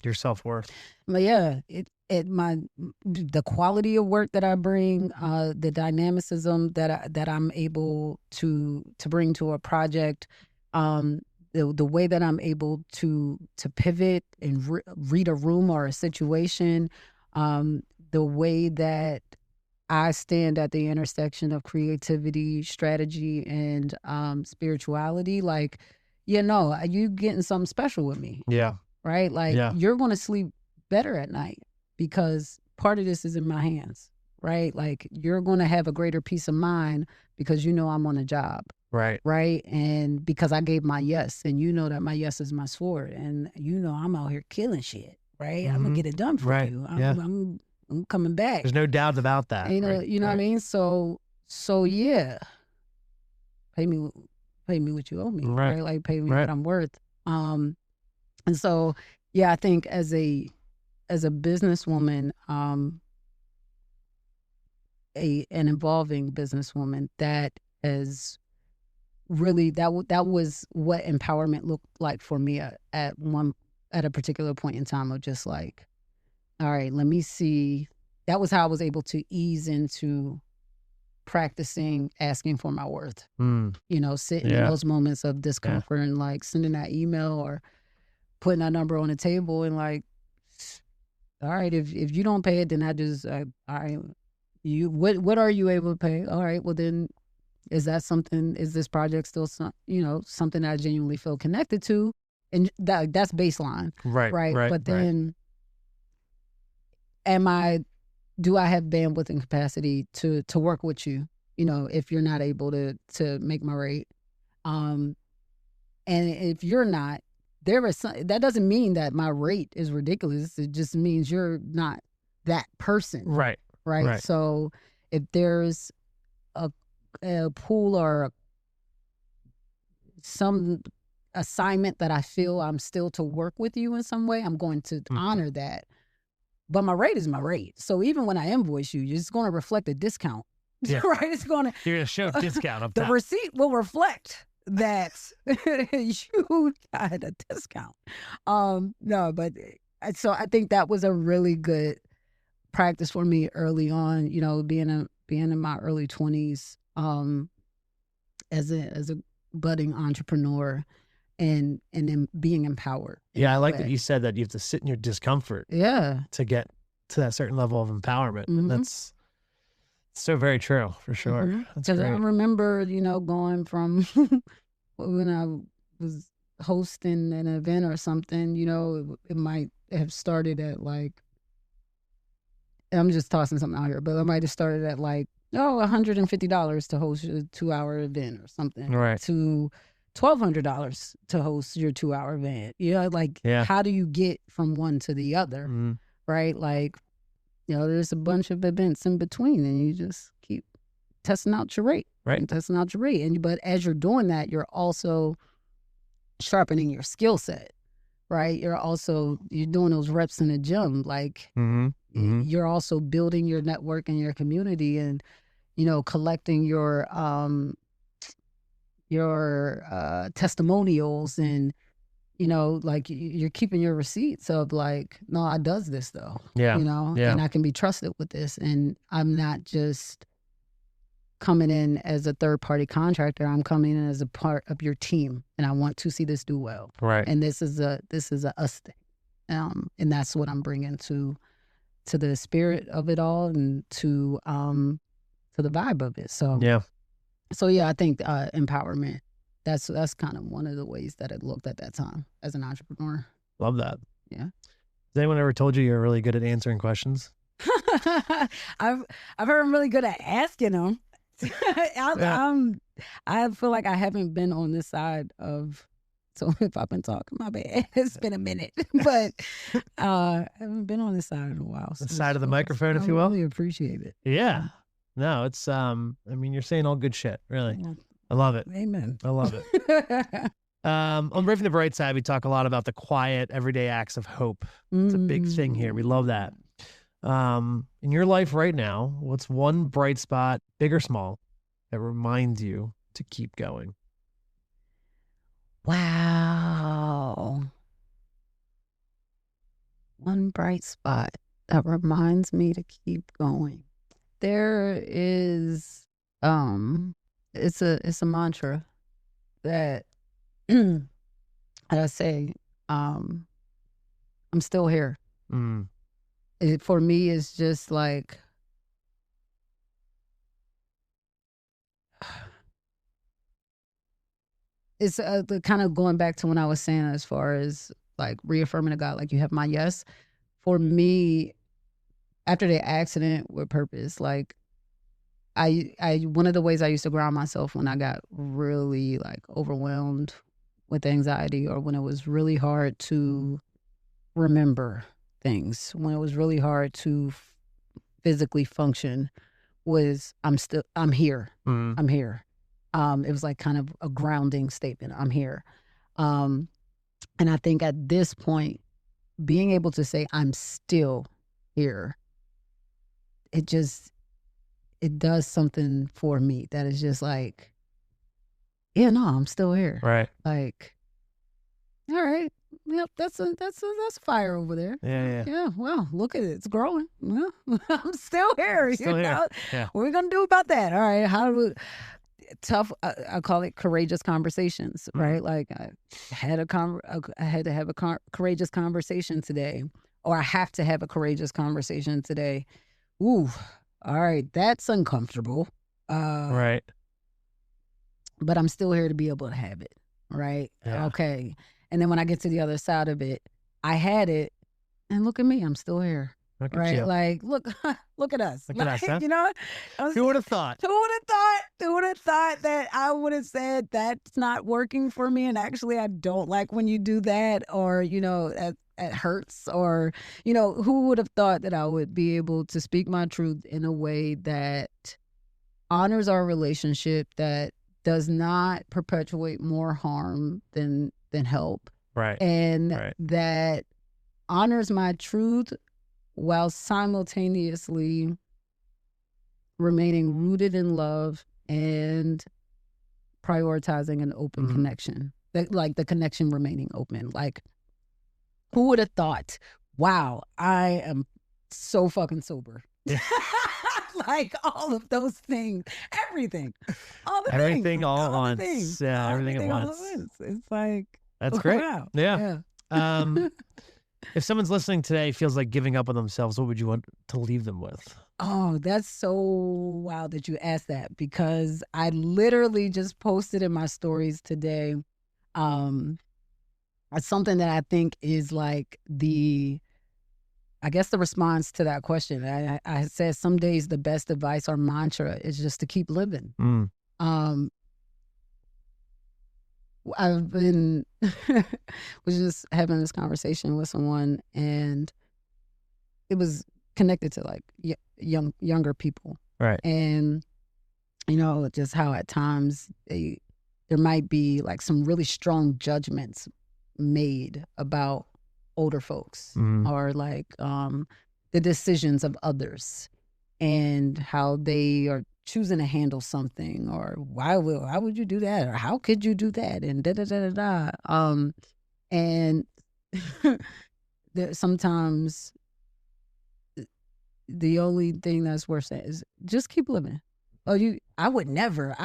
Your self-worth. But yeah, the quality of work that I bring, the dynamicism that I'm able to bring to a project, the way that I'm able to pivot and read a room or a situation, the way that I stand at the intersection of creativity, strategy, and spirituality. Like, you getting something special with me. Yeah. Right? Like, you're going to sleep better at night because part of this is in my hands, right? Like, you're going to have a greater peace of mind because you know I'm on a job. Right. Right. And because I gave my yes, and you know that my yes is my sword, and you know I'm out here killing shit. Right. I'm going to get it done for you. I'm coming back. There's no doubt about that. You know what I mean? So yeah. Pay me what you owe me. Right. Like, pay me what I'm worth. And so, yeah, I think as a businesswoman, an evolving businesswoman, that is really that was what empowerment looked like for me at a particular point in time, of just like, all right, let me see. That was how I was able to ease into practicing asking for my worth. Sitting in those moments of discomfort and like sending that email or putting that number on the table and like, all right, if you don't pay it, then I just, all right, what are you able to pay? All right, well then, is this project still something that I genuinely feel connected to? And that's baseline. Right. But then, do I have bandwidth and capacity to work with you, if you're not able to make my rate? And if you're not, that doesn't mean that my rate is ridiculous. It just means you're not that person. Right. So if there's a pool or some assignment that I feel I'm still to work with you in some way, I'm going to honor that. But my rate is my rate. So even when I invoice you, it's going to reflect a discount. Yeah. Right? You're going to show a discount up the top. receipt will reflect that you got a discount. No, but so I think that was a really good practice for me early on, being in my early 20s, as a budding entrepreneur, and then being empowered. Yeah, I like that you said that you have to sit in your discomfort. Yeah. To get to that certain level of empowerment. That's so very true, for sure. Because I remember, going from when I was hosting an event or something, it might have started at like, I'm just tossing something out here, but it might have started at like, $150 to host a 2-hour event or something. Right. To $1,200 to host your 2-hour event. How do you get from one to the other? Right? Like, there's a bunch of events in between, and you just keep testing out your rate. Right. And testing out your rate. But as you're doing that, you're also sharpening your skill set. Right? You're doing those reps in the gym. Like, you're also building your network and your community, and, collecting your testimonials, and like, you're keeping your receipts of like, no, I does this though. And I can be trusted with this, and I'm not just coming in as a third-party contractor. I'm coming in as a part of your team, and I want to see this do well. Right. And this is a us thing, and that's what I'm bringing to the spirit of it all, and to the vibe of it. So yeah, I think empowerment. That's kind of one of the ways that it looked at that time as an entrepreneur. Love that. Yeah. anyone ever told you you're really good at answering questions? I've heard I'm really good at asking them. I feel like I haven't been on this side of. So if I've been talking, my bad. It's been a minute, but I haven't been on this side in a while. The side of the microphone, if you will. I really appreciate it. Yeah. No, it's I mean, you're saying all good shit, really. Yeah. I love it. Amen. I love it. On Brave from the Bright Side, we talk a lot about the quiet, everyday acts of hope. It's a big thing here. We love that. In your life right now, what's one bright spot, big or small, that reminds you to keep going? Wow. One bright spot that reminds me to keep going. There is it's a mantra that I say, I'm still here. It for me is just like it's the kind of going back to when I was saying as far as like reaffirming to God, like you have my yes. For me, after the accident with purpose, like I one of the ways I used to ground myself when I got really like overwhelmed with anxiety, or when it was really hard to remember things, when it was really hard to physically function, was I'm here. I'm here. It was like kind of a grounding statement. I'm here. And I think at this point, being able to say I'm still here, it does something for me that is just like, yeah, no, I'm still here. Right. Like, all right. Yep, that's fire over there. Yeah. Yeah, well, look at it. It's growing. Well, I'm still here. Still here. Yeah. What are we going to do about that? All right. How do we... Tough, I call it courageous conversations, right? Like I had to have a courageous conversation today, or I have to have a courageous conversation today. Ooh, all right, that's uncomfortable. Right. But I'm still here to be able to have it, right? Yeah. Okay. And then when I get to the other side of it, I had it, and look at me, I'm still here. Look at right, you. like look at us. Look at us, huh? You know, Who would have thought? Who would have thought that I would have said that's not working for me, and actually I don't like when you do that, or you know, it hurts, or you know, who would have thought that I would be able to speak my truth in a way that honors our relationship, that does not perpetuate more harm than help, right? And that honors my truth while simultaneously remaining rooted in love and prioritizing an open connection. Like the connection remaining open. Like, who would have thought, wow, I am so fucking sober. Yeah. Like all of those things, everything. All the everything things. all at once. Yeah, everything at once. It's like, that's great. Wow. Yeah. If someone's listening today feels like giving up on themselves, what would you want to leave them with? Oh, that's so wild that you asked that, because I literally just posted in my stories today something that I think is like the response to that question. I said some days the best advice or mantra is just to keep living. I've been was just having this conversation with someone, and it was connected to like younger people, right? And you know, just how at times there might be like some really strong judgments made about older folks, or like the decisions of others, and how they are choosing to handle something, or why would you do that, or how could you do that, and da da da da da. And sometimes the only thing that's worth saying is just keep living. I could never.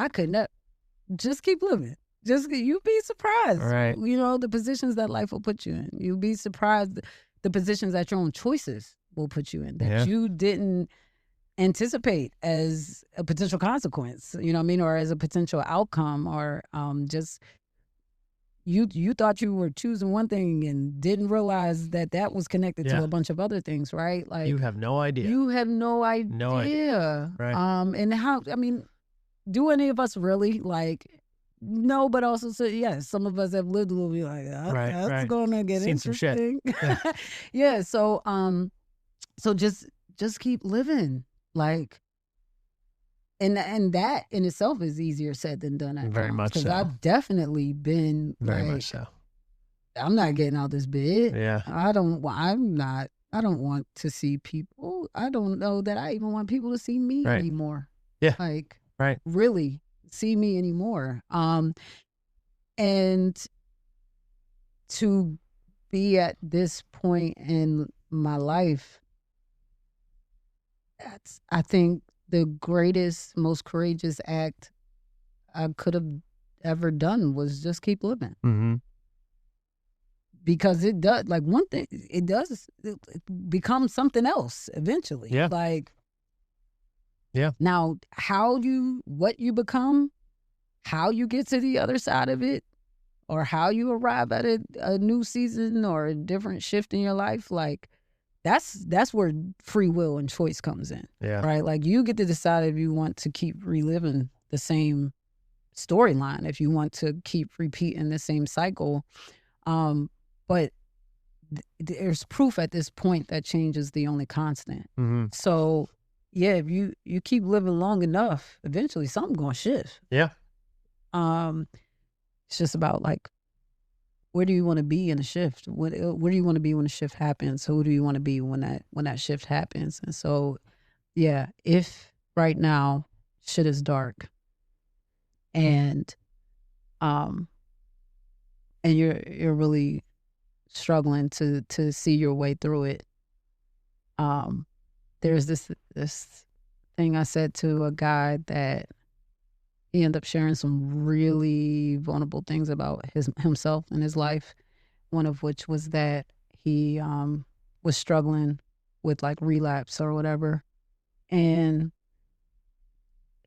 Just keep living. You'd be surprised. Right. You know, the positions that life will put you in. You'd be surprised the positions that your own choices will put you in, that you didn't anticipate as a potential consequence, you know what I mean, or as a potential outcome, or just you thought you were choosing one thing and didn't realize that was connected Yeah. to a bunch of other things, right? Like You have no idea. you have no idea. No idea. Right. And how, I mean, do any of us really like, no, but also, so yes, some of us have lived a little bit like that. Right, That's right. going to get Seen some shit. interesting. Yeah. So just keep living. Like, and that in itself is easier said than done. Very much Because so. I've definitely been Very like, much so. I'm not getting out this bed. Yeah. I don't want to see people. I don't know that I even want people to see me Right. anymore. Yeah. Like, right. Really see me anymore. And to be at this point in my life, that's, I think, the greatest, most courageous act I could have ever done was just keep living. Mm-hmm. Because it does, like, one thing, it does, it becomes something else eventually. Yeah. Like, yeah. Now, what you become, how you get to the other side of it, or how you arrive at a new season or a different shift in your life, like, that's where free will and choice comes in. Yeah. Right? Like, you get to decide if you want to keep reliving the same storyline, if you want to keep repeating the same cycle. But there's proof at this point that change is the only constant. Mm-hmm. So, yeah, if you keep living long enough, eventually something's gonna shift. Yeah. It's just about, like, where do you want to be in a shift? Where do you want to be when a shift happens? Who do you want to be when that shift happens? And so, yeah, if right now shit is dark and you're really struggling to see your way through it, there's this thing I said to a guy that he ended up sharing some really vulnerable things about himself and his life. One of which was that he was struggling with, like, relapse or whatever, and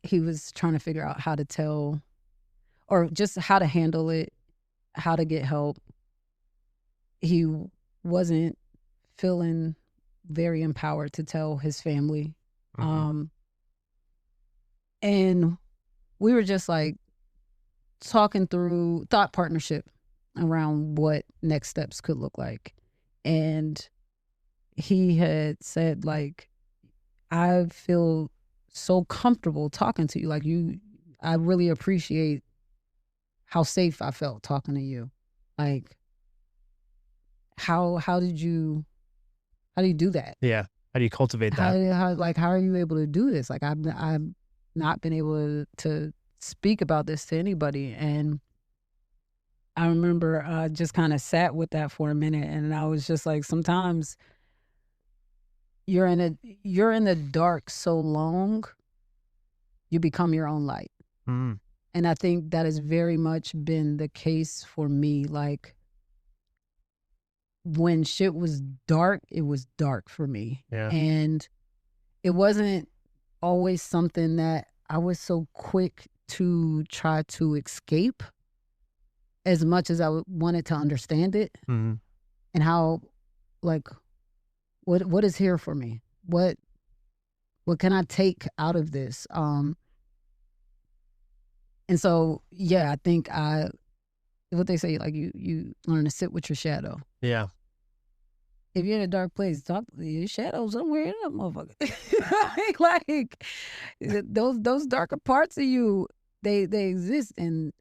he was trying to figure out how to tell, or just how to handle it, how to get help. He wasn't feeling very empowered to tell his family. Mm-hmm. And we were just, like, talking through thought partnership around what next steps could look like. And he had said, like, I feel so comfortable talking to you. Like, I really appreciate how safe I felt talking to you. Like, how do you do that? Yeah. How do you cultivate that? How are you able to do this? Like, I've not been able to speak about this to anybody. And I remember I just kind of sat with that for a minute, and I was just like, sometimes you're in the dark so long, you become your own light. Mm. And I think that has very much been the case for me. Like, when shit was dark, it was dark for me. Yeah. And it wasn't always something that I was so quick to try to escape, as much as I wanted to understand it. Mm-hmm. And how, like, what is here for me? What can I take out of this? And so, yeah, I think what they say, like, you learn to sit with your shadow. Yeah. If you're in a dark place, talk to your shadow somewhere in that motherfucker. Like, those darker parts of you, they exist. And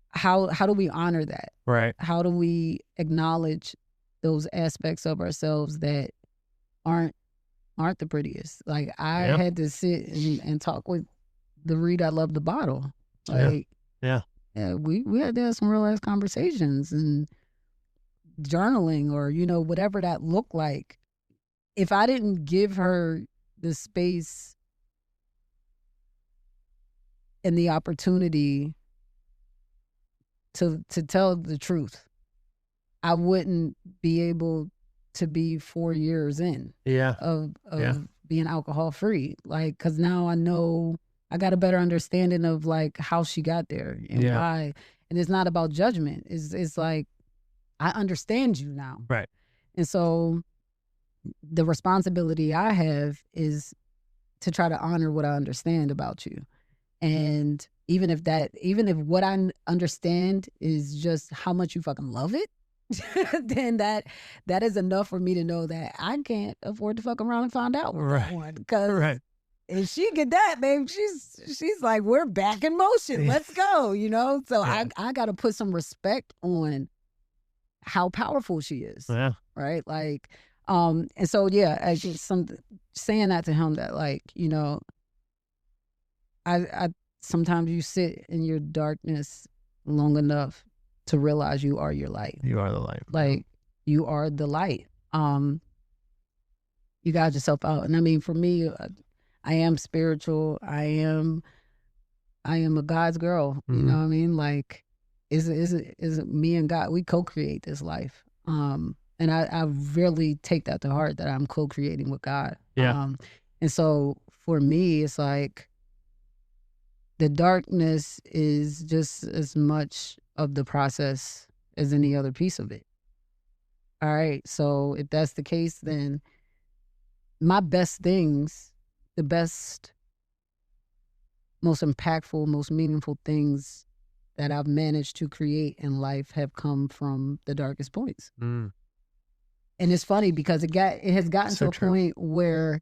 how do we honor that? Right. How do we acknowledge those aspects of ourselves that aren't the prettiest? Like, I had to sit and talk with the read I love the bottle. Like, yeah, we had to have some real ass conversations and journaling, or, whatever that looked like. If I didn't give her the space and the opportunity to tell the truth, I wouldn't be able to be 4 years in of being alcohol free. Like, because now I know I got a better understanding of, like, how she got there and why. And it's not about judgment. It's like, I understand you now. Right. And so the responsibility I have is to try to honor what I understand about you. And even if what I understand is just how much you fucking love it, then that is enough for me to know that I can't afford to fuck around and find out with that one. Because if she get that, babe, she's like, we're back in motion. Let's go, So I got to put some respect on how powerful she is. Yeah. Right. Like, and so, I just saying that to him that like, I sometimes you sit in your darkness long enough to realize you are your light. You are the light. Like, you are the light. You got yourself out. And I mean, for me, I am spiritual. I am a God's girl. You know what I mean? Like, is it me and God? We co-create this life. And I really take that to heart, that I'm co-creating with God. Yeah. And so for me, it's like the darkness is just as much of the process as any other piece of it. All right. So if that's the case, then my best things, the best, most impactful, most meaningful things that I've managed to create in life have come from the darkest points. And it's funny because it has gotten to a point where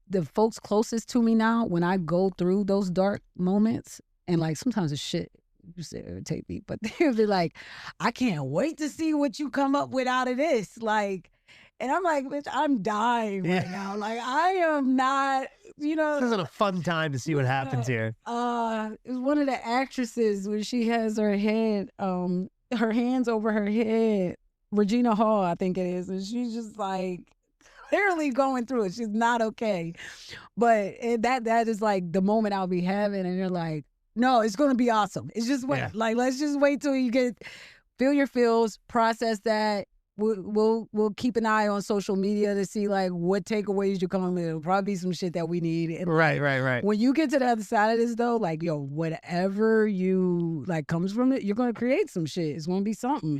the folks closest to me now, when I go through those dark moments, and like sometimes the shit used to irritate me, but they'll be like, I can't wait to see what you come up with out of this. Like, and I'm like, bitch, I'm dying right now. Like, I am not, This isn't a fun time to see what happens here. It was one of the actresses when she has her head, her hands over her head, Regina Hall, I think it is, and she's just like clearly going through it. She's not okay. But that is like the moment I'll be having, and you're like, no, it's gonna be awesome. It's just wait. Like, let's just wait till you feel your feels, process that. We'll keep an eye on social media to see like what takeaways you come up with. It'll probably be some shit that we need. And Right. When you get to the other side of this though, like, yo, whatever you like comes from it, you're gonna create some shit. It's gonna be something.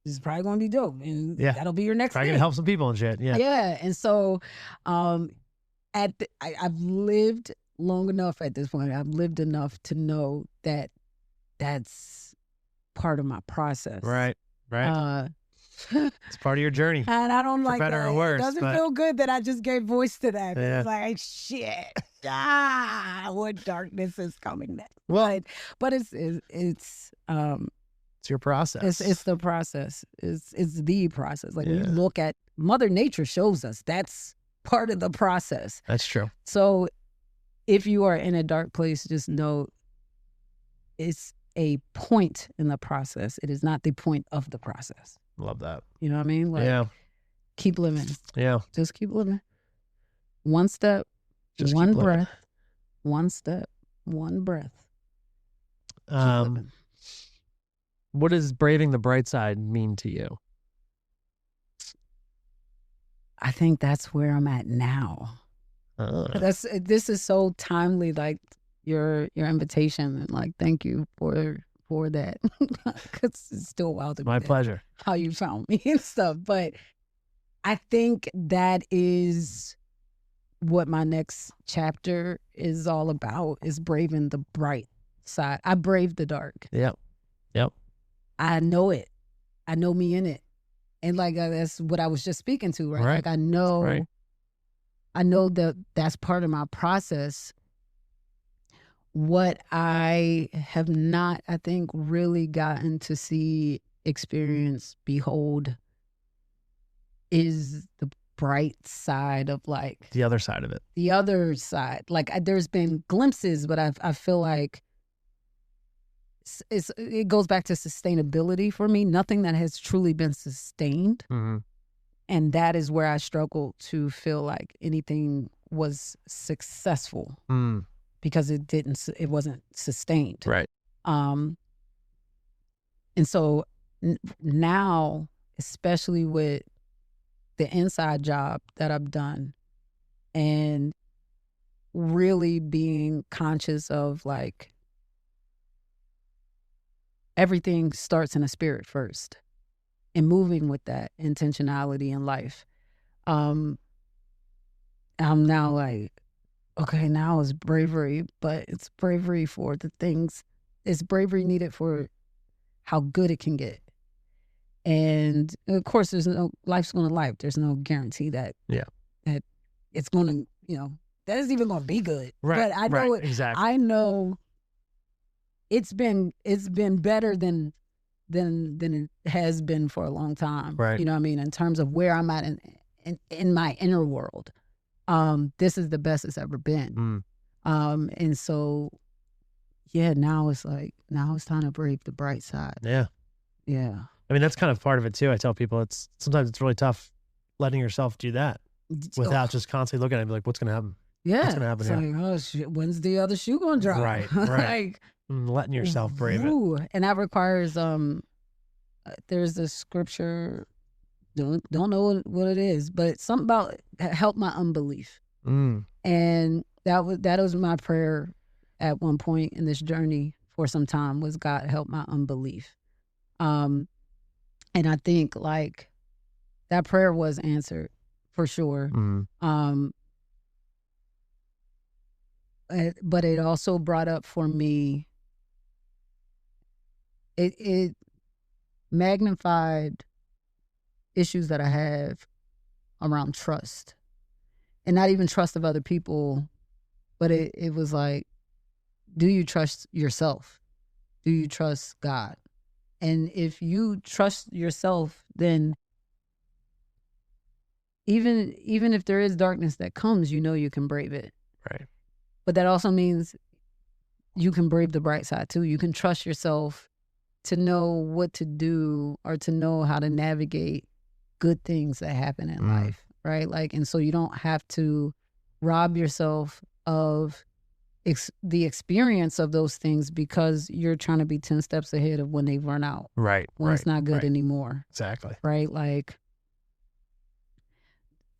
It's probably gonna be dope, and that'll be your next probably thing. Gonna help some people and shit. Yeah. And so, I've lived long enough at this point. I've lived enough to know that that's part of my process. Right. It's part of your journey. And I don't like better that. or worse. It doesn't feel good that I just gave voice to that. Yeah. It's like, shit. What darkness is coming next? Well, but it's your process. It's the process. It's the process. Like when you look at Mother Nature shows us that's part of the process. That's true. So if you are in a dark place, just know it's a point in the process. It is not the point of the process. Love that. You know what I mean? Like, keep living. Yeah. Just keep living. One step, Just one keep living. breath. One step, one breath. Keep living. What does braving the bright side mean to you? I think that's where I'm at now. This is so timely, like your invitation, and like thank you for that, because it's still wild to me. My pleasure. How you found me and stuff, but I think that is what my next chapter is all about: is braving the bright side. I braved the dark. Yep. I know it. I know me in it, and like that's what I was just speaking to, right? Like I know. Right. I know that that's part of my process. What I have not, I think, really gotten to see, experience, behold, is the bright side of like... The other side of it. The other side. Like there's been glimpses, but I feel like it goes back to sustainability for me. Nothing that has truly been sustained. Mm-hmm. And that is where I struggle to feel like anything was successful because it wasn't sustained. Right. And so now, especially with the inside job that I've done and really being conscious of like everything starts in a spirit first, and moving with that intentionality in life. I'm now like, okay, now it's bravery, but it's bravery for the things. It's bravery needed for how good it can get. And of course, life's going to life. There's no guarantee that it's going to, that is even going to be good. Right. But I know exactly. I know it's been better than it has been for a long time. Right. You know what I mean? In terms of where I'm at in my inner world. This is the best it's ever been. And so, now it's time to brave the bright side. Yeah. Yeah. I mean, that's kind of part of it too. I tell people sometimes it's really tough letting yourself do that without just constantly looking at it and be like, what's going to happen? Yeah. What's going to happen it's here? like, oh, shit, when's the other shoe going to drop? Right. Like, letting yourself brave it. And that requires, there's this scripture, don't know what it is, but it's something about help my unbelief. And that was my prayer at one point in this journey for some time, was God help my unbelief. And I think like that prayer was answered for sure. But it also brought up for me, it magnified issues that I have around trust, and not even trust of other people, but it was like, do you trust yourself? Do you trust God? And if you trust yourself, then even if there is darkness that comes, you can brave it. Right. But that also means you can brave the bright side too. You can trust yourself to know what to do, or to know how to navigate good things that happen in life, right? Like, and so you don't have to rob yourself of the experience of those things because you're trying to be 10 steps ahead of when they run out. Right. When it's not good anymore. Exactly. Right? Like,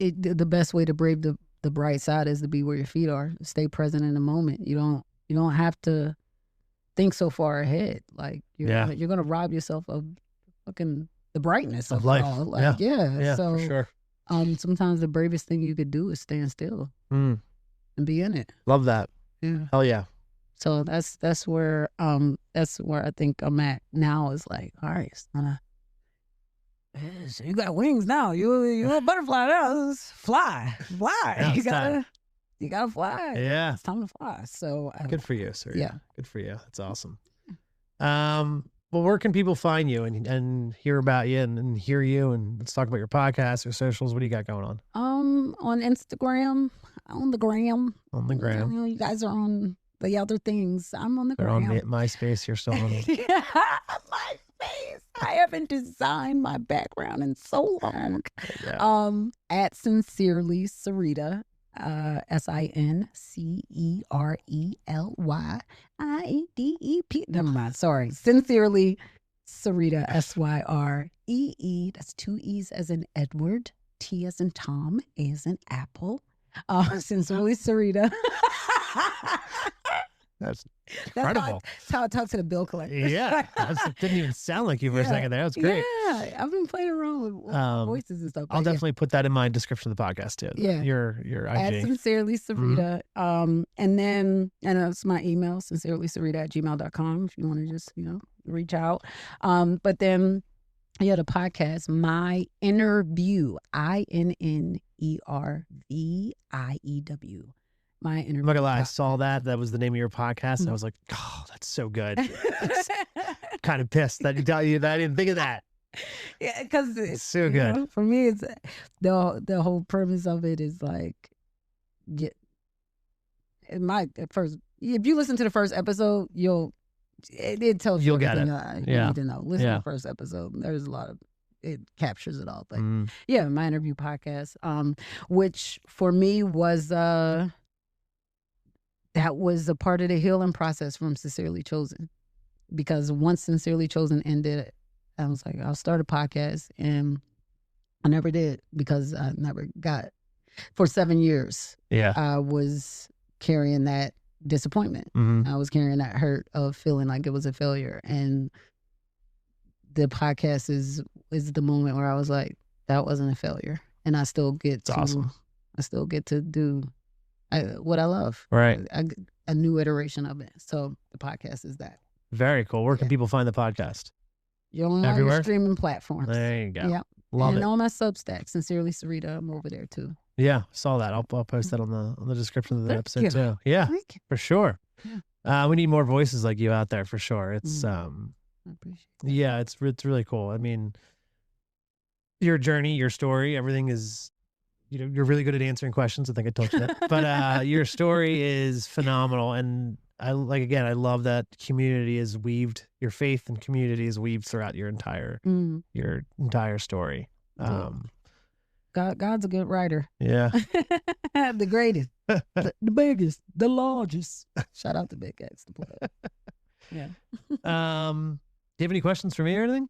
the best way to brave the bright side is to be where your feet are. Stay present in the moment. You don't have to think so far ahead. Like, you're gonna rob yourself of fucking the brightness of life. All. Like, so for sure. Sometimes the bravest thing you could do is stand still and be in it. Love that. Yeah. Hell yeah. So that's where I think I'm at now. Is like, all right, it's gonna. So you got wings now. You're a butterfly now. Just fly. Yeah, you gotta fly. Yeah. It's time to fly. So good for you, sir. Yeah. Good for you. That's awesome. Well, where can people find you and hear about you and hear you, and let's talk about your podcast or socials? What do you got going on? On Instagram, on the gram. On the gram. You guys are on the other things. I'm on the They're gram. on MySpace. You're still on it. MySpace. I haven't designed my background in so long. Yeah. At Sincerely Syreeta, SINCERELYIEDEP. Never mind. Sorry. Sincerely Syreeta, SYREE. That's 2 E's as in Edward, T as in Tom, A as in Apple. Sincerely Syreeta. That's incredible. That's how I talk to the bill collector. Yeah. That didn't even sound like you for a second there. That was great. Yeah. I've been playing around with voices and stuff. I'll definitely put that in my description of the podcast too. Yeah. Your IG. At Sincerely Syreeta. And then, and it's my email, sincerelysyreeta@gmail.com, if you want to just, reach out. But then, the podcast, My Inner View, INNERVIEW. My Inner I'm not gonna lie, I View. saw that. That was the name of your podcast. And I was like, oh, that's so good. Kind of pissed that I didn't think of that. Yeah, because It's so good. For me, it's the whole premise of it is like, if you listen to the first episode, it tells you You'll get it. You need to know. Listen to the first episode. There's a lot of, it captures it all. But My Interview podcast, which for me was that was a part of the healing process from Sincerely Chosen, because once Sincerely Chosen ended, I was like, I'll start a podcast, and I never did because I never got. For 7 years, I was carrying that disappointment. I was carrying that hurt of feeling like it was a failure, and the podcast is the moment where I was like, that wasn't a failure, and I still get It's awesome. I still get to do what I love. Right. A new iteration of it. So the podcast is that. Very cool. Where can people find the podcast? You're on all Everywhere? your streaming platforms. There you go. Yeah. Love and it. on my Substack, Sincerely Syreeta, I'm over there too. Yeah, saw that. I'll post that on the description of the Thank episode you. too. Yeah, Thank you. for sure. Yeah. We need more voices like you out there for sure. It's I appreciate it. yeah, it's really cool. I mean, your journey, your story, everything is, you're really good at answering questions. I think I told you that, but your story is phenomenal, and I love that community is weaved. Your faith and community is weaved throughout your entire story. God's a good writer. Yeah. The greatest, the biggest, the largest. Shout out to Big X, the plug. Yeah. Do you have any questions for me or anything?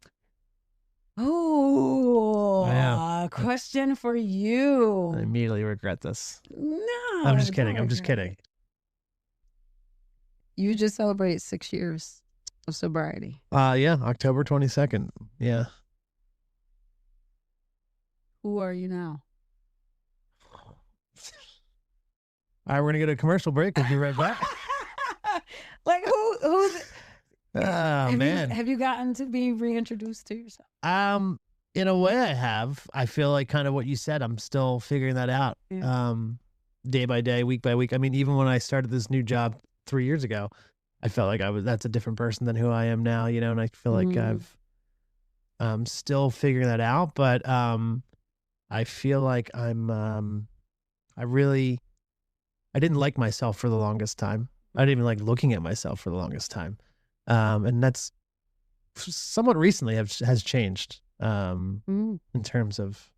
Oh, Yeah. question for you. I immediately regret this. No, I'm just kidding. don't I'm just regret kidding. it. You just celebrated 6 years of sobriety. Yeah, October 22nd. Yeah. Who are you now? All right, we're gonna go to a commercial break. We'll be right back. Like who's Oh man. have you gotten to be reintroduced to yourself? In a way I have. I feel like kind of what you said, I'm still figuring that out. Yeah. Day by day, week by week. I mean, even when I started this new job 3 years ago, I felt like that's a different person than who I am now, and I feel like I'm still figuring that out, but I feel like I didn't like myself for the longest time. I didn't even like looking at myself for the longest time. And that's somewhat recently has changed in terms of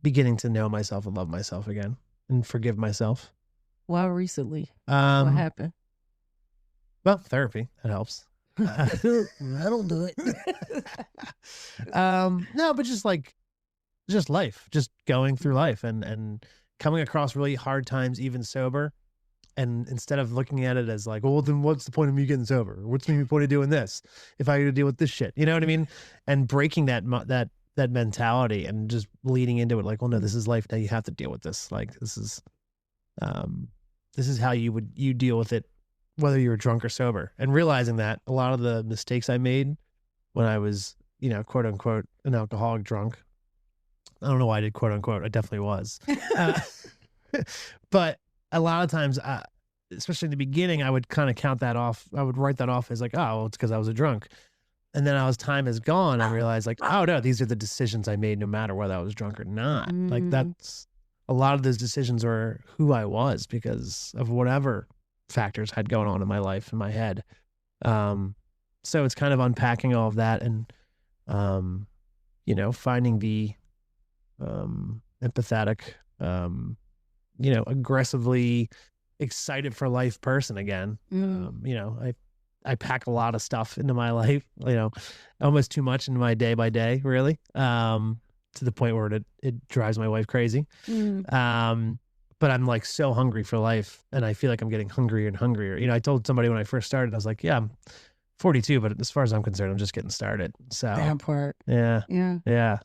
beginning to know myself and love myself again and forgive myself. Well, recently. What happened? Well, therapy, that helps. That'll do it. No, but just life, just going through life and coming across really hard times, even sober. And instead of looking at it as like, well, then what's the point of me getting sober? What's the point of doing this if I got to deal with this shit? You know what I mean? And breaking that mentality and just leading into it like, well, no, this is life. Now you have to deal with this. Like, this is how you deal with it, whether you were drunk or sober. And realizing that a lot of the mistakes I made when I was, quote unquote, an alcoholic drunk, I don't know why I did quote unquote. I definitely was. But a lot of times, especially in the beginning, I would kind of count that off. I would write that off as like, oh, well, it's because I was a drunk. And then as time has gone, I realized like, oh no, these are the decisions I made no matter whether I was drunk or not. Like that's a lot of those decisions were who I was because of whatever factors had going on in my life, in my head. So it's kind of unpacking all of that and, finding the empathetic, aggressively excited for life person again. I pack a lot of stuff into my life, almost too much into my day by day, really, to the point where it drives my wife crazy. But I'm like so hungry for life and I feel like I'm getting hungrier and hungrier. I told somebody when I first started, I was like, yeah, I'm 42, but as far as I'm concerned, I'm just getting started. So that part. Yeah.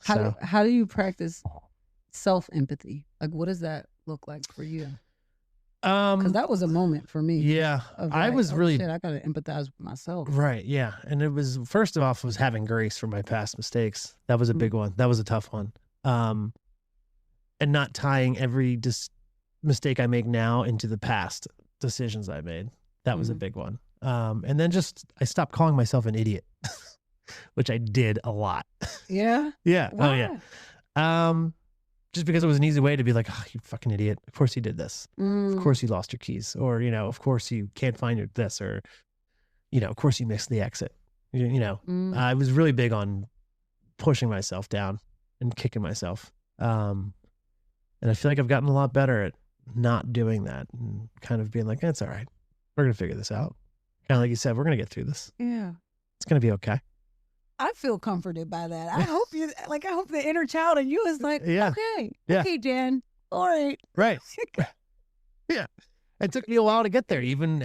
How do you practice self-empathy? Like, what does that look like for you? Because that was a moment for me. Yeah. I was really, shit, I got to empathize with myself. Right. Yeah. And it was, first off, was having grace for my past mistakes. That was a big one. That was a tough one. And not tying every mistake I make now into the past decisions I made. That was a big one. And then I stopped calling myself an idiot, which I did a lot. Yeah. Yeah. Why? Oh yeah. Just because it was an easy way to be like, oh, you fucking idiot. Of course you did this. Of course you lost your keys. Or, of course you can't find your this. Or, of course you missed the exit. I was really big on pushing myself down and kicking myself. And I feel like I've gotten a lot better at not doing that and kind of being like, it's all right. We're going to figure this out. Kind of like you said, we're going to get through this. Yeah. It's going to be okay. I feel comforted by that. I hope I hope the inner child in you is like, yeah. okay, Yeah. okay, Jan, all right. Right. Yeah. It took me a while to get there, even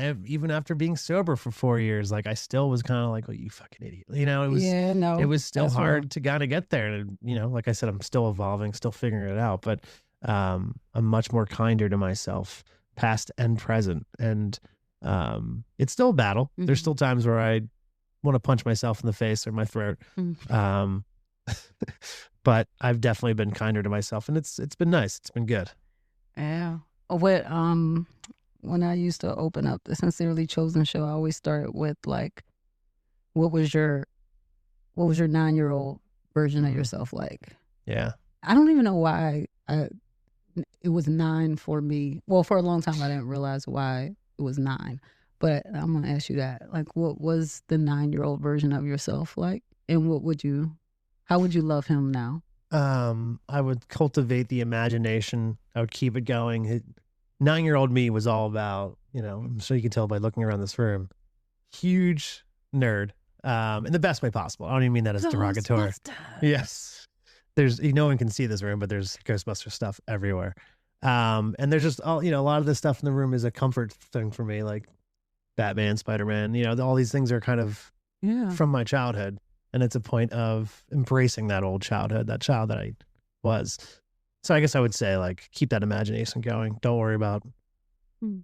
after being sober for 4 years. Like I still was kind of like, "Oh, you fucking idiot!" It was Yeah, no, it was still that's real. hard to kind of get there. And like I said, I'm still evolving, still figuring it out. But I'm much more kinder to myself, past and present. And it's still a battle. There's still times where I want to punch myself in the face or my throat. Um, but I've definitely been kinder to myself, and it's been nice. It's been good. Yeah. What when I used to open up the Sincerely Chosen show, I always start with like, what was your 9-year-old version of yourself like? Yeah. I don't even know why it was 9 for me. Well, for a long time I didn't realize why it was 9. But I'm gonna ask you that. Like, what was the 9-year-old version of yourself like? And how would you love him now? I would cultivate the imagination. I would keep it going. 9-year-old me was all about, I'm sure you can tell by looking around this room, huge nerd, in the best way possible. I don't even mean that as derogatory. Yes. No one can see this room, but there's Ghostbuster stuff everywhere. And there's just all, a lot of this stuff in the room is a comfort thing for me, like Batman, Spider-Man, all these things are kind of from my childhood. And it's a point of embracing that old childhood, that child that I was. So I guess I would say, like, keep that imagination going. Don't worry about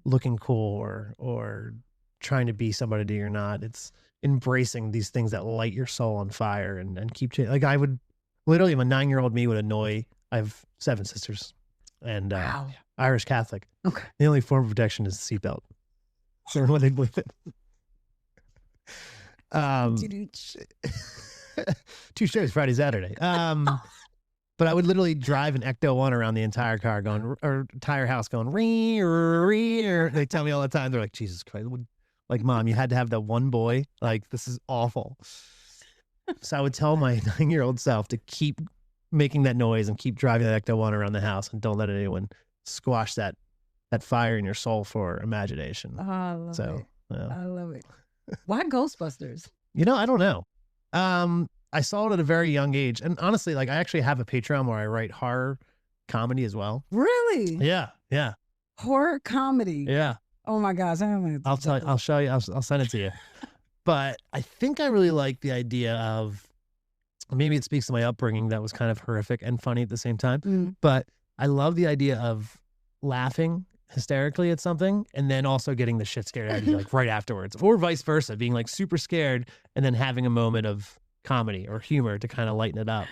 looking cool or trying to be somebody that you're not. It's embracing these things that light your soul on fire and keep changing. Like I would literally, my 9-year-old me would annoy. I have 7 sisters and Irish Catholic. Okay. The only form of protection is the seatbelt. So when they believe it. 2 shows Friday, Saturday. But I would literally drive an Ecto 1 around the entire car entire house going, ree, ree. They tell me all the time. They're like, Jesus Christ. Like, Mom, you had to have that one boy. Like, this is awful. So I would tell my 9-year-old self to keep making that noise and keep driving that Ecto 1 around the house and don't let anyone squash that fire in your soul for imagination. Oh, I love it. Yeah. I love it. Why Ghostbusters? I don't know. I saw it at a very young age. And honestly, like I actually have a Patreon where I write horror comedy as well. Really? Yeah. Yeah. Horror comedy. Yeah. Oh my gosh. I'll tell you, I'll show you. I'll send it to you. But I think I really like the idea of, maybe it speaks to my upbringing that was kind of horrific and funny at the same time. But I love the idea of laughing hysterically at something and then also getting the shit scared out of you like right afterwards, or vice versa, being like super scared and then having a moment of comedy or humor to kind of lighten it up.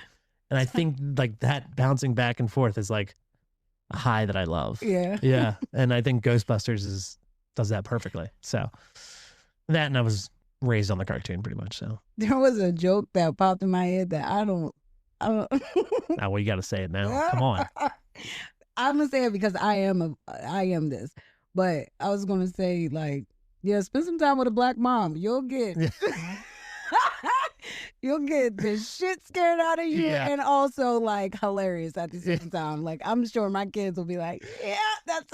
And I think like that bouncing back and forth is like a high that I love. Yeah. Yeah. And I think Ghostbusters does that perfectly. So that, and I was raised on the cartoon pretty much. So there was a joke that popped in my head that I don't now, well, you got to say it now. Come on. I'm gonna say it because I am this, but I was gonna say like, yeah, spend some time with a black mom. You'll get the shit scared out of you, and also like hilarious at the same time. Like I'm sure my kids will be like, yeah, that's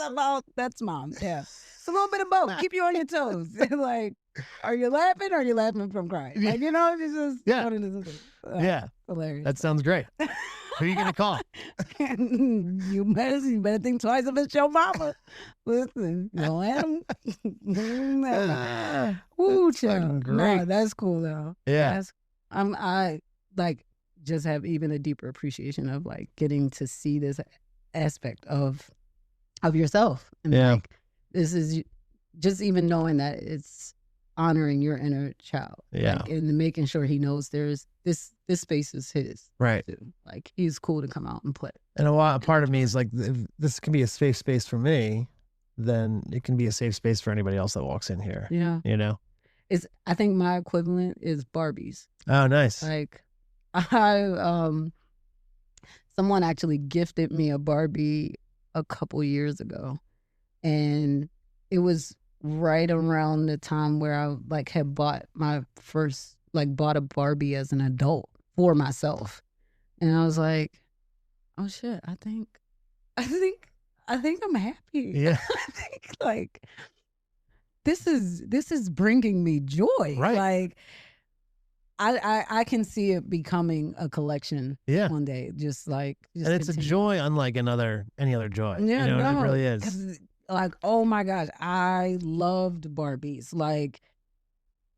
mom. Yeah, it's a little bit of both. Keep you on your toes. Like, are you laughing or are you laughing from crying? Like, it's just hilarious. That sounds great. Who are you gonna call? You better think twice if it's your mama. Listen, don't let him. Woo, child. Nah, that's cool though. Yeah. I like just have even a deeper appreciation of like getting to see this aspect of yourself. And like this is just even knowing that it's honoring your inner child. Yeah. Like, and making sure he knows there's this space is his. Right. Too. Like he's cool to come out and play. And a part of me is like, if this can be a safe space for me, then it can be a safe space for anybody else that walks in here. Yeah. I think my equivalent is Barbies. Oh, nice. Like someone actually gifted me a Barbie a couple years ago, and it was right around the time where I like had bought my first, like bought a Barbie as an adult for myself. And I was like, oh shit, I think I'm happy. Yeah. I think like this is bringing me joy. Right. Like I can see it becoming a collection one day. And it's a joy unlike any other joy. Yeah, it really is. Like, oh my gosh, I loved Barbies. Like,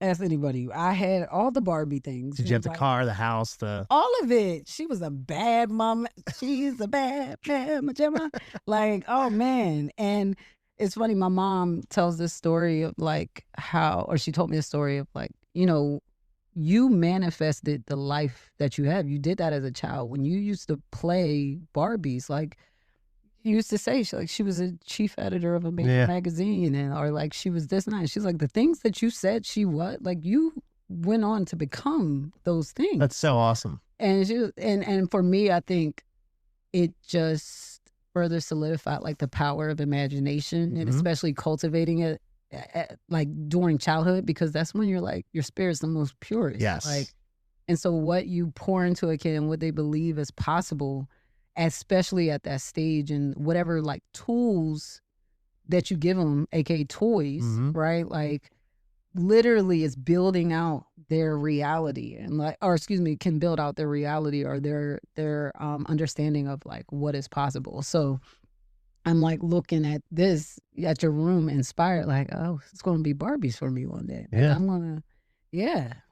ask anybody. I had all the Barbie things. Did you have the car, the house, the... All of it. She was a bad mama. She's a bad mama. Like, oh man. And it's funny, my mom tells this story of like how, or she told me a story of like, you know, you manifested the life that you have. You did that as a child. When you used to play Barbies, like, you used to say she was a chief editor of a major magazine, and or like she was this and that. She's like, the things that you said she was, like, you went on to become those things. That's so awesome. And and for me, I think it just further solidified like the power of imagination, and especially cultivating it like during childhood, because that's when you're like, your spirit's the most purest. Yes. Like, and so what you pour into a kid and what they believe is possible, especially at that stage, and whatever like tools that you give them, aka toys, right? Like, literally is building out their reality, and like, or excuse me, can build out their reality or their understanding of like what is possible. So I'm like looking at this, at your room, inspired, like, oh, it's going to be Barbies for me one day. Like, Yeah. I'm going to,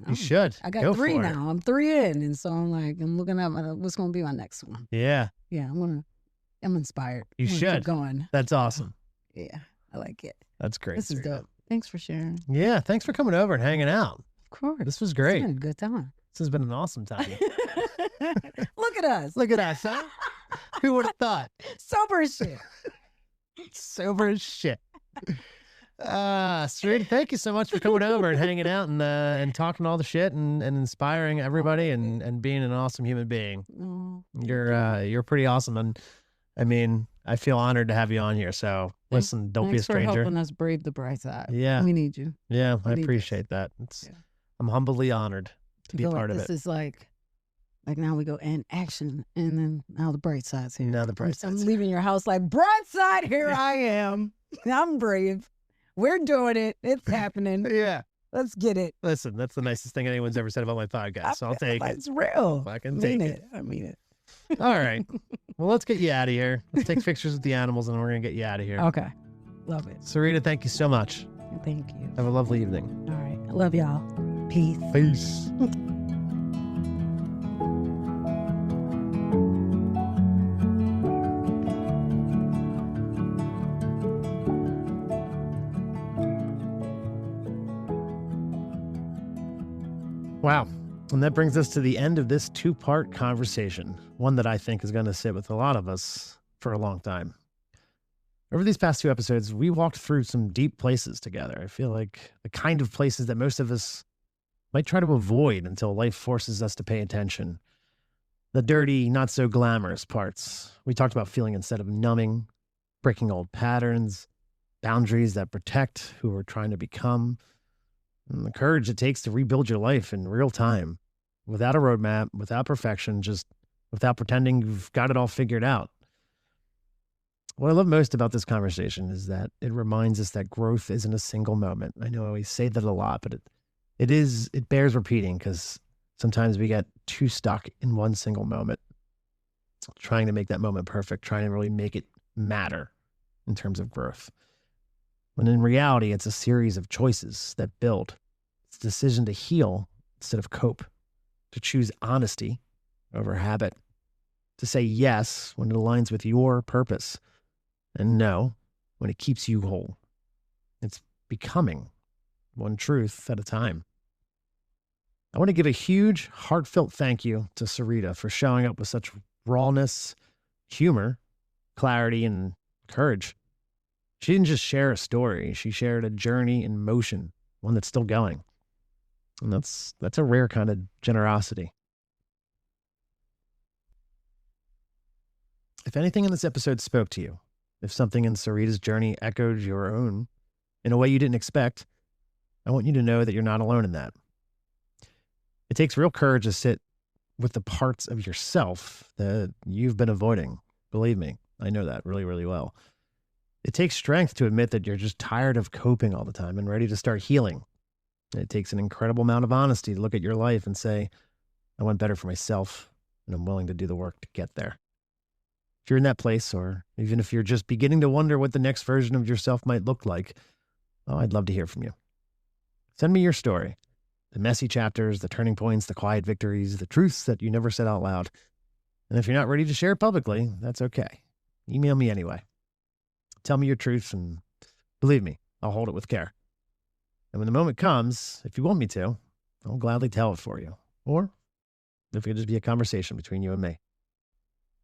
You should. I got Go 3 for now. I'm 3 in. And so I'm like, I'm looking at what's going to be my next one. Yeah. Yeah, I'm inspired. You I'm gonna should. keep going. That's awesome. Yeah, I like it. That's great. This is Syreeta. dope. Thanks for sharing. Yeah. Thanks for coming over and hanging out. Of course. This was It's great. been a good time. This has been an awesome time. Look at us. Look at us, huh? Who would have thought? Sober as shit. Sober as shit. Syreeta, thank you so much for coming over and hanging out and talking all the shit and inspiring everybody and being an awesome human being. Oh, You're pretty awesome, and I mean, I feel honored to have you on here. So listen, don't be a thanks for stranger. helping us brave the bright side. Yeah. We need you. Yeah, I need this. appreciate that. Yeah. I'm humbly honored to be a Feel part like of this it. is like now we go in action, and then now the bright side's here. Now the bright I'm side's leaving your house like, bright side, here I am. I'm brave. We're doing it. It's happening. Yeah. Let's get it. Listen, that's the nicest thing anyone's ever said about my podcast. So I'll take it. It's real. Fucking I take mean it. it. I mean it. All right. Well, let's get you out of here. Let's take pictures with the animals, and we're going to get you out of here. Okay. Love it. Syreeta, thank you so much. Thank you. Have a lovely evening. All right. I love y'all. Peace. Peace. Wow. And that brings us to the end of this 2-part conversation, one that I think is going to sit with a lot of us for a long time. Over these past 2 episodes, we walked through some deep places together. I feel like the kind of places that most of us might try to avoid until life forces us to pay attention. The dirty, not so glamorous parts. We talked about feeling instead of numbing, breaking old patterns, boundaries that protect who we're trying to become, and the courage it takes to rebuild your life in real time, without a roadmap, without perfection, just without pretending you've got it all figured out. What I love most about this conversation is that it reminds us that growth isn't a single moment. I know I always say that a lot, but it bears repeating, because sometimes we get too stuck in one single moment, trying to make that moment perfect, trying to really make it matter in terms of growth. When in reality, it's a series of choices that build. It's a decision to heal instead of cope, to choose honesty over habit, to say yes when it aligns with your purpose, and no when it keeps you whole. It's becoming one truth at a time. I want to give a huge, heartfelt thank you to Syreeta for showing up with such rawness, humor, clarity, and courage. She didn't just share a story. She shared a journey in motion, one that's still going. And that's a rare kind of generosity. If anything in this episode spoke to you, if something in Syreeta's journey echoed your own in a way you didn't expect, I want you to know that you're not alone in that. It takes real courage to sit with the parts of yourself that you've been avoiding. Believe me, I know that really, really well. It takes strength to admit that you're just tired of coping all the time and ready to start healing. It takes an incredible amount of honesty to look at your life and say, I want better for myself, and I'm willing to do the work to get there. If you're in that place, or even if you're just beginning to wonder what the next version of yourself might look like, oh, I'd love to hear from you. Send me your story. The messy chapters, the turning points, the quiet victories, the truths that you never said out loud. And if you're not ready to share it publicly, that's okay. Email me anyway. Tell me your truth, and believe me, I'll hold it with care. And when the moment comes, if you want me to, I'll gladly tell it for you. Or if it could just be a conversation between you and me.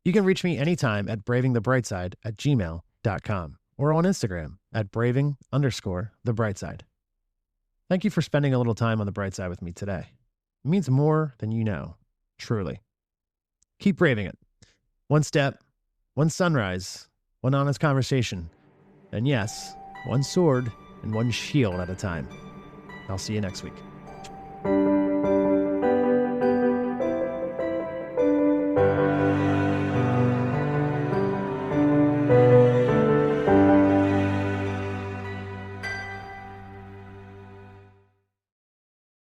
You can reach me anytime at bravingthebrightside@gmail.com or on Instagram at braving_thebrightside. Thank you for spending a little time on the bright side with me today. It means more than you know, truly. Keep braving it. One step, one sunrise, one honest conversation, and yes, one sword and one shield at a time. I'll see you next week.